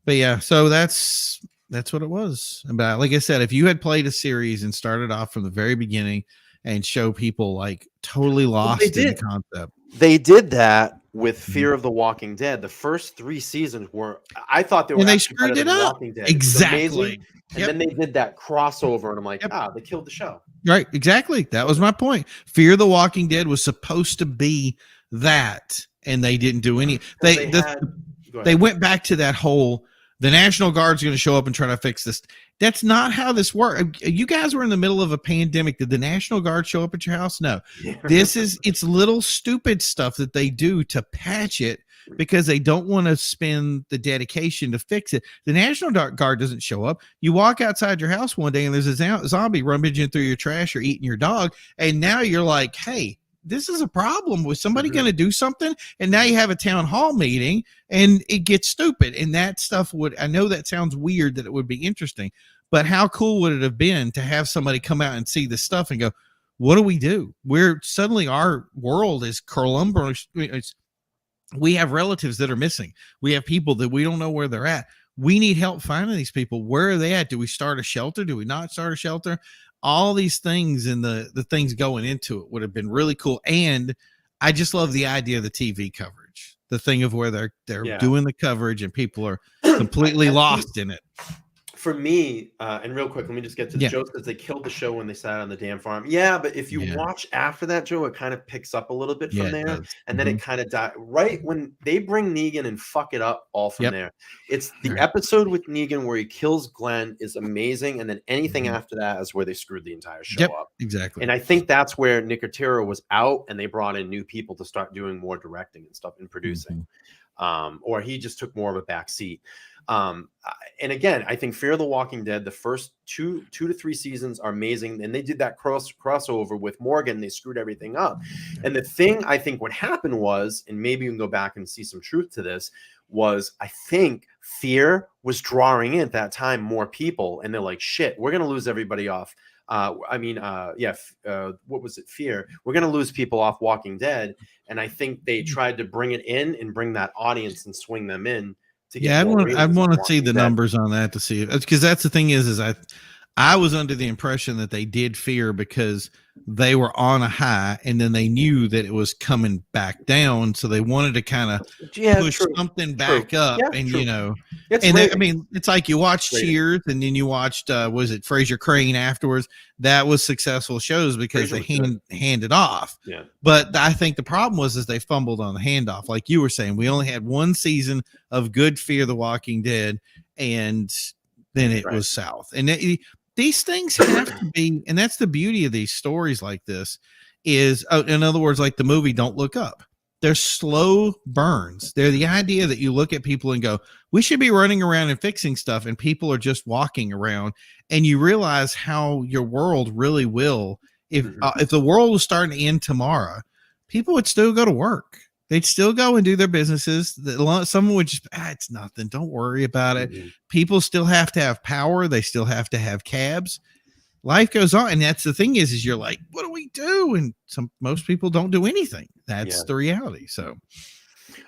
Speaker 2: but yeah, so that's what it was. But like I said, if you had played a series and started off from the very beginning and show people like totally lost in the concept.
Speaker 1: They did that with Fear of the Walking Dead. The first 3 seasons were, I thought they were,
Speaker 2: and they screwed it up.
Speaker 1: Walking Dead.
Speaker 2: Exactly.
Speaker 1: And then they did that crossover, and I'm like, they killed the show.
Speaker 2: Right. Exactly. That was my point. Fear the Walking Dead was supposed to be that, and they didn't do any. They went back to that whole, the National Guard's going to show up and try to fix this. That's not how this works. You guys were in the middle of a pandemic. Did the National Guard show up at your house? No. It's little stupid stuff that they do to patch it because they don't want to spend the dedication to fix it. The National Guard doesn't show up. You walk outside your house one day and there's a zombie rummaging through your trash or eating your dog. And now you're like, hey, this is a problem. Was somebody going to do something? And now you have a town hall meeting and it gets stupid. And that stuff I know that sounds weird that it would be interesting, but how cool would it have been to have somebody come out and see this stuff and go, what do we do? Suddenly our world is Columbus. We have relatives that are missing. We have people that we don't know where they're at. We need help finding these people. Where are they at? Do we start a shelter? Do we not start a shelter? All these things and the things going into it would have been really cool. And I just love the idea of the TV coverage, the thing of where they're doing the coverage and people are completely lost in it.
Speaker 1: For me, and real quick, let me just get to the Joe says they killed the show when they sat on the damn farm. Yeah, but if you watch after that, Joe, it kind of picks up a little bit from there, and then it kind of died right when they bring Negan and fuck it up all from there. It's the episode with Negan where he kills Glenn is amazing, and then anything after that is where they screwed the entire show up.
Speaker 2: Exactly.
Speaker 1: And I think that's where Nicotero was out, and they brought in new people to start doing more directing and stuff and producing, or he just took more of a back seat. And again, I think Fear of the Walking Dead, the first two to three seasons are amazing. And they did that crossover with Morgan. They screwed everything up. And the thing I think what happened was, and maybe you can go back and see some truth to this, was I think Fear was drawing in at that time more people. And they're like, shit, we're going to lose everybody off. What was it? Fear. We're going to lose people off Walking Dead. And I think they tried to bring it in and bring that audience and swing them in.
Speaker 2: I'd want to see the numbers on that to see it, because that's the thing is I was under the impression that they did Fear because they were on a high and then they knew that it was coming back down, so they wanted to kind of push something back up. And you know, I mean, it's like you watched Cheers and then you watched was it Fraser Crane afterwards. That was successful shows because they handed off. But I think the problem was they fumbled on the handoff. Like you were saying, we only had one season of good Fear the Walking Dead, and then it was south. And these things have to be, and that's the beauty of these stories like this is, in other words, like the movie Don't Look Up. They're slow burns. They're the idea that you look at people and go, we should be running around and fixing stuff, and people are just walking around, and you realize how your world really will. If the world was starting to end tomorrow, people would still go to work. They'd still go and do their businesses. Someone would just, it's nothing. Don't worry about it. People still have to have power. They still have to have cabs. Life goes on. And that's the thing is you're like, what do we do? And most people don't do anything. That's the reality. So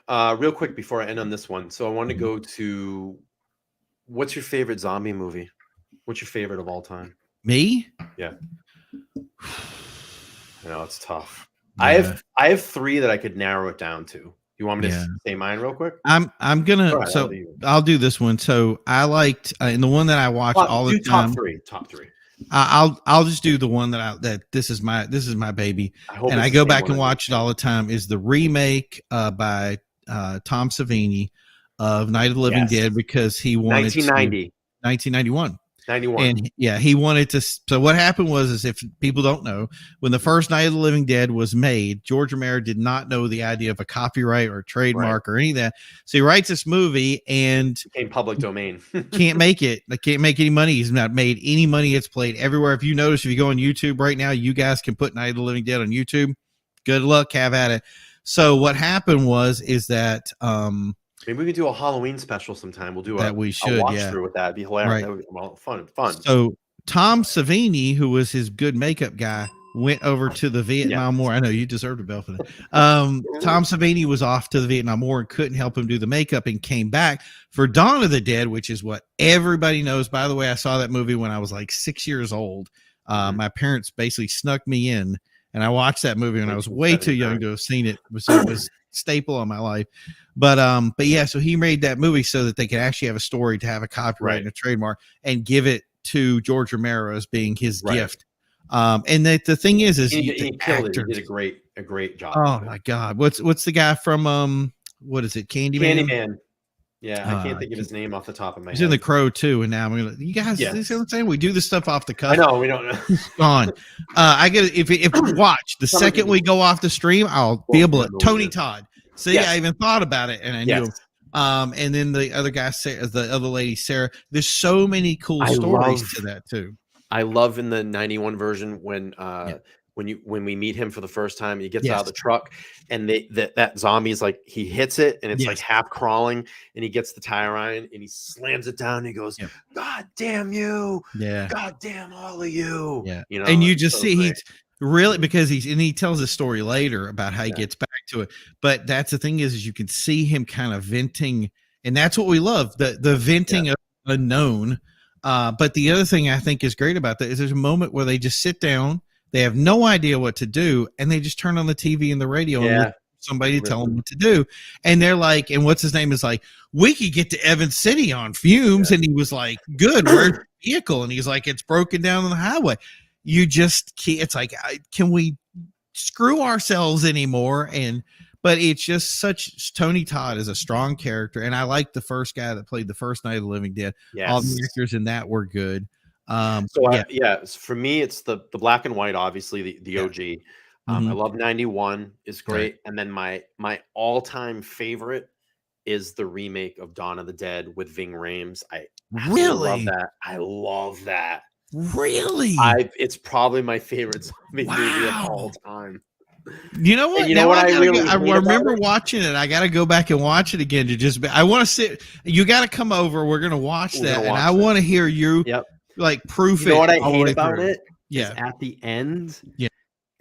Speaker 1: real quick before I end on this one. So I want to go to, what's your favorite zombie movie? What's your favorite of all time?
Speaker 2: Me?
Speaker 1: Yeah. I know it's tough. Yeah. I have three that I could narrow it down to. You want me to say mine real quick?
Speaker 2: I'm gonna. Right, so I'll do this one. So I liked and the one that I watch all the time.
Speaker 1: Top three.
Speaker 2: I'll just do the one that this is my baby, and I go back and watch it all the time. Is the remake by Tom Savini of Night of the Living Dead, because he wanted 1991.
Speaker 1: 91.
Speaker 2: And he wanted to. So what happened was if people don't know, when the first Night of the Living Dead was made, George Romero did not know the idea of a copyright or a trademark or any of that. So he writes this movie and
Speaker 1: became public domain.
Speaker 2: can't make it. They can't make any money. He's not made any money. It's played everywhere. If you notice, if you go on YouTube right now, you guys can put Night of the Living Dead on YouTube. Good luck. Have at it. So what happened is that
Speaker 1: maybe we could do a Halloween special sometime. We'll do a watch through with that. It'd be hilarious. That would be fun.
Speaker 2: So Tom Savini, who was his good makeup guy, went over to the Vietnam War. I know you deserved a bell for that. Tom Savini was off to the Vietnam War and couldn't help him do the makeup, and came back for Dawn of the Dead, which is what everybody knows. By the way, I saw that movie when I was like 6 years old. My parents basically snuck me in, and I watched that movie when I was way too young to have seen it. It was staple of my life. But so he made that movie so that they could actually have a story to have a copyright and a trademark and give it to George Romero as being his gift. And the thing is
Speaker 1: he killed it. He did a great job.
Speaker 2: Oh my God. What's the guy from what is it? Candyman?
Speaker 1: Yeah, I can't think of his name off the top of my head.
Speaker 2: He's in The Crow too, and now you guys, you see what I'm saying? We do this stuff off the cuff.
Speaker 1: I know, we don't know.
Speaker 2: Gone. I get if you watch the second we go off the stream, I'll be able to Tony Todd. See, I even thought about it, and I knew. And then the other guy, the other lady, Sarah. There's so many cool stories to that too.
Speaker 1: I love in the 91 version when we meet him for the first time, he gets out of the truck, and that zombie is like, he hits it and it's like half crawling, and he gets the tire iron and he slams it down and he goes, God damn you. Yeah. God damn all of you.
Speaker 2: Yeah.
Speaker 1: You know,
Speaker 2: and you just see he's really, because he tells a story later about how he gets back to it. But that's the thing is you can see him kind of venting, and that's what we love, the venting of unknown. But the other thing I think is great about that is there's a moment where they just sit down. They have no idea what to do, and they just turn on the TV and the radio and look for somebody to tell them what to do. And they're like, and what's his name is like, we could get to Evans City on fumes. And he was like, good, where's the vehicle? And he's like, it's broken down on the highway. You just can't, it's like, can we screw ourselves anymore? But it's just such, Tony Todd is a strong character. And I like the first guy that played the first Night of the Living Dead.
Speaker 1: Yes.
Speaker 2: All the actors in that were good.
Speaker 1: For me, it's the black and white, obviously the OG. I love 91 is great. And then my all-time favorite is the remake of Dawn of the Dead with Ving Rhames. I really love that. I love that.
Speaker 2: Really?
Speaker 1: It's probably my favorite zombie movie of all time.
Speaker 2: You know what?
Speaker 1: And you know what
Speaker 2: I remember watching it. I got to go back and watch it again to just. I want to sit. You got to come over. We're gonna watch that, and I want to hear you. Like proof it.
Speaker 1: You know what I hate about it?
Speaker 2: Yeah.
Speaker 1: At the end.
Speaker 2: Yeah.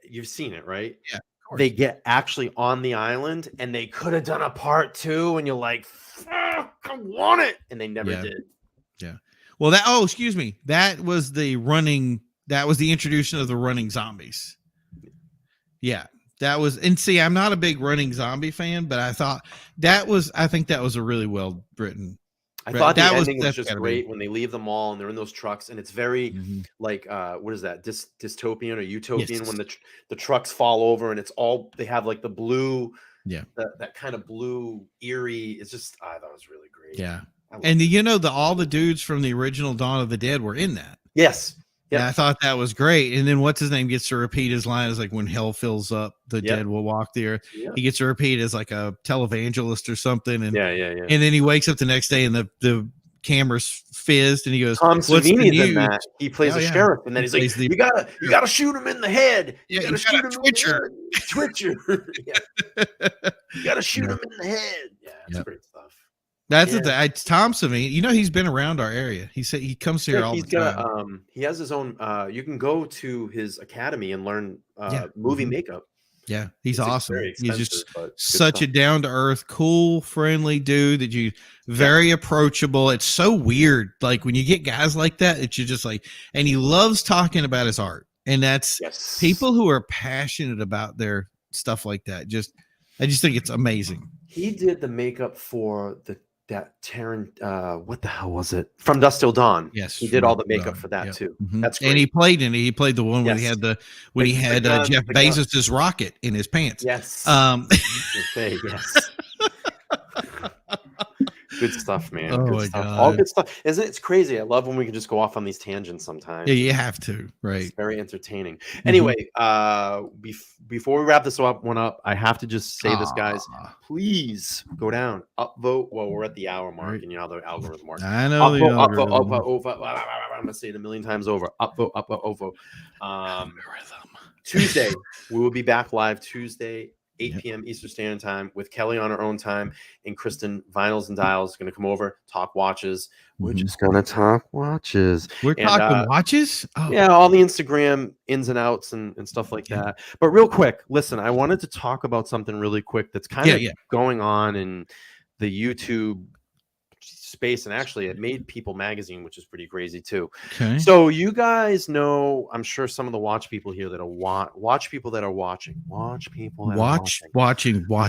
Speaker 1: You've seen it, right?
Speaker 2: Yeah.
Speaker 1: They get actually on the island, and they could have done a part 2, and you're like, fuck, I want it, and they never did.
Speaker 2: Yeah. Well, excuse me. That was the introduction of the running zombies. Yeah. That was, and see, I'm not a big running zombie fan, but I think that was a really well written.
Speaker 1: I thought the ending was just great when they leave the mall and they're in those trucks, and it's very like what is that, dystopian or utopian when the trucks fall over and it's all, they have like the blue, that kind of blue eerie. It's just, I thought it was really great.
Speaker 2: Yeah, and all the dudes from the original Dawn of the Dead were in that.
Speaker 1: Yes.
Speaker 2: Yeah, I thought that was great. And then what's his name gets to repeat his line is like, when hell fills up, the dead will walk the earth. He gets to repeat as like a televangelist or something. And and then he wakes up the next day and the camera's fizzed and he goes,
Speaker 1: Tom Savini's in that. He plays a sheriff, and then he's like, you gotta shoot him in the head.
Speaker 2: You gotta shoot him
Speaker 1: Twitcher. You gotta shoot him in the head. Yeah, it's great stuff.
Speaker 2: That's it's Tom Savini. He's been around our area. He said he comes here all the time.
Speaker 1: He has his own. You can go to his academy and learn movie makeup.
Speaker 2: Yeah, he's awesome. He's just such a down to earth, cool, friendly dude that very approachable. It's so weird, like when you get guys like that, it's just like, and he loves talking about his art, and that's people who are passionate about their stuff like that. I just think it's amazing.
Speaker 1: He did the makeup for that Taryn, what the hell was it? From Dusk Till Dawn.
Speaker 2: Yes,
Speaker 1: he did all the makeup for that too. That's great.
Speaker 2: And he played in it. He played the one when he had Jeff Bezos's rocket in his pants.
Speaker 1: Yes. Yes. Good stuff, man.
Speaker 2: Oh
Speaker 1: good
Speaker 2: my
Speaker 1: stuff.
Speaker 2: God.
Speaker 1: All good stuff. Isn't it? It's crazy. I love when we can just go off on these tangents sometimes.
Speaker 2: Yeah, you have to. Right.
Speaker 1: It's very entertaining. Anyway, before we wrap this one up, I have to just say this, guys. Please go down, upvote. Well, we're at the hour mark, and you know how the algorithm works.
Speaker 2: I know.
Speaker 1: Upvote. I'm gonna say it a million times over. Upvote. Tuesday, we will be back live Tuesday. 8 p.m. Eastern Standard Time with Kelly on her own time, and Kristen Vinyls and Dials is going to come over, talk watches. We're just going to talk watches.
Speaker 2: We're talking watches?
Speaker 1: Oh. Yeah, all the Instagram ins and outs and stuff like that. But real quick, listen, I wanted to talk about something really quick that's kind of going on in the YouTube space, and actually it made People Magazine, which is pretty crazy too.
Speaker 2: Okay.
Speaker 1: So you guys know, I'm sure some of the watch people here that are watch people that are watching.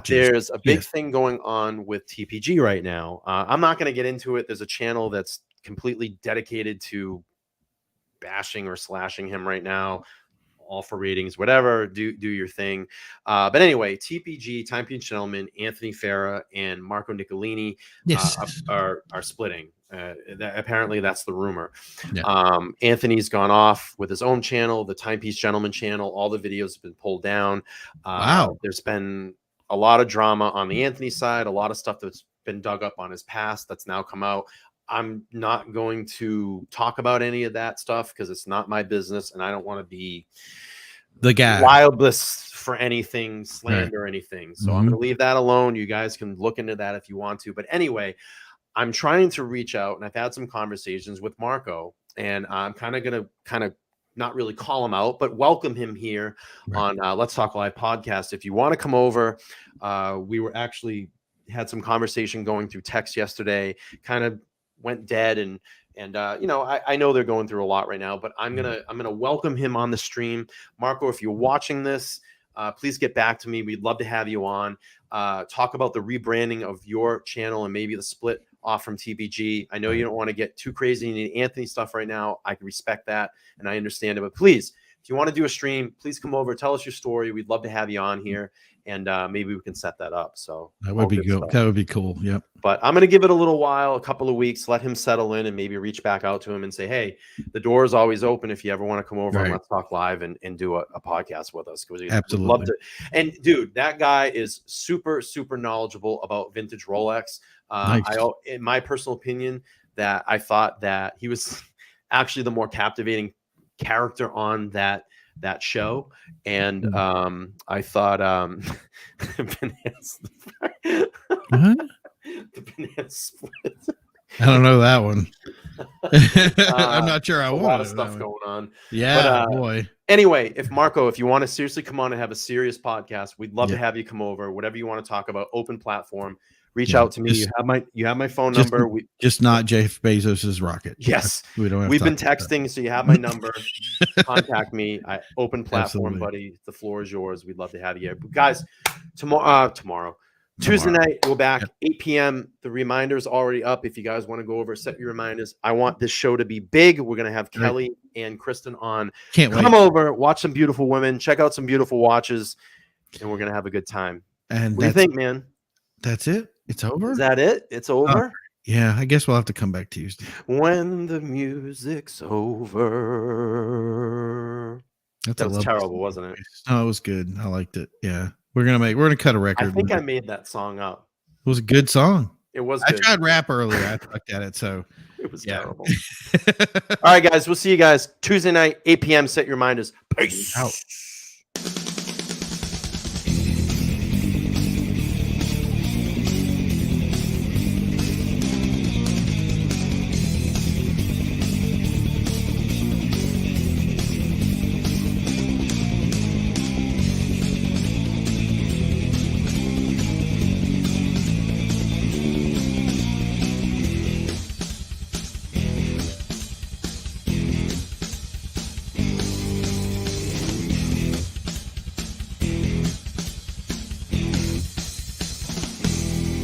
Speaker 1: There's a big thing going on with TPG right now. I'm not going to get into it. There's a channel that's completely dedicated to bashing or slashing him right now. All for ratings, whatever, do your thing. But anyway, TPG, Timepiece Gentleman, Anthony Farah, and Marco Niccolini are splitting. Apparently, that's the rumor. Anthony's gone off with his own channel, the Timepiece Gentleman channel. All the videos have been pulled down.
Speaker 2: Wow.
Speaker 1: There's been a lot of drama on the Anthony side, a lot of stuff that's been dug up on his past that's now come out. I'm not going to talk about any of that stuff because it's not my business, and I don't want to be
Speaker 2: the guy
Speaker 1: libelous for anything, slander or anything. So I'm going to leave that alone. You guys can look into that if you want to. But anyway, I'm trying to reach out, and I've had some conversations with Marco, and I'm kind of going to not really call him out, but welcome him here on Let's Talk Live podcast. If you want to come over, we were actually had some conversation going through text yesterday, kind of went dead, and I know they're going through a lot right now, but I'm gonna welcome him on the stream. Marco, if you're watching this, please get back to me. We'd love to have you on. Talk about the rebranding of your channel and maybe the split off from TBG. I know you don't want to get too crazy in the Anthony stuff right now. I can respect that and I understand it, but please, if you want to do a stream, please come over, tell us your story. We'd love to have you on here, and maybe we can set that up. So
Speaker 2: that would be good. That would be cool. Yep.
Speaker 1: But I'm going to give it a little while, a couple of weeks, let him settle in, and maybe reach back out to him and say, hey, the door is always open if you ever want to come over and let's talk live and do a podcast with us.
Speaker 2: Absolutely.
Speaker 1: Love to. And dude, that guy is super, super knowledgeable about vintage Rolex.
Speaker 2: Nice.
Speaker 1: In my personal opinion, that I thought that he was actually the more captivating character on that show, and I thought the banana split.
Speaker 2: I don't know that one. I'm not sure.
Speaker 1: A lot of stuff going on.
Speaker 2: Yeah, boy.
Speaker 1: Anyway, if you want to seriously come on and have a serious podcast, we'd love to have you come over. Whatever you want to talk about, open platform. Reach out to me. You have my phone number.
Speaker 2: Just not Jeff Bezos's rocket.
Speaker 1: Yes,
Speaker 2: we've
Speaker 1: been texting, so you have my number. Contact me. Open platform, buddy. The floor is yours. We'd love to have you here. But guys, tomorrow, Tuesday night, we're back 8 p.m. The reminder's already up. If you guys want to go over, set your reminders. I want this show to be big. We're gonna have Kelly and Kristen on. Come over, watch some beautiful women, check out some beautiful watches, and we're gonna have a good time. And what do you think, man?
Speaker 2: That's it. It's over.
Speaker 1: Is that it? It's over.
Speaker 2: Yeah, I guess we'll have to come back Tuesday.
Speaker 1: When the music's over. That was terrible, wasn't it?
Speaker 2: Oh, it was good. I liked it. Yeah. We're gonna cut a record.
Speaker 1: I think I made that song up.
Speaker 2: It was a good song.
Speaker 1: It was
Speaker 2: good.
Speaker 1: I
Speaker 2: tried rap earlier. I looked at it, so
Speaker 1: it was terrible. All right, guys. We'll see you guys Tuesday night, 8 p.m. Set your reminders. Peace.
Speaker 2: Out.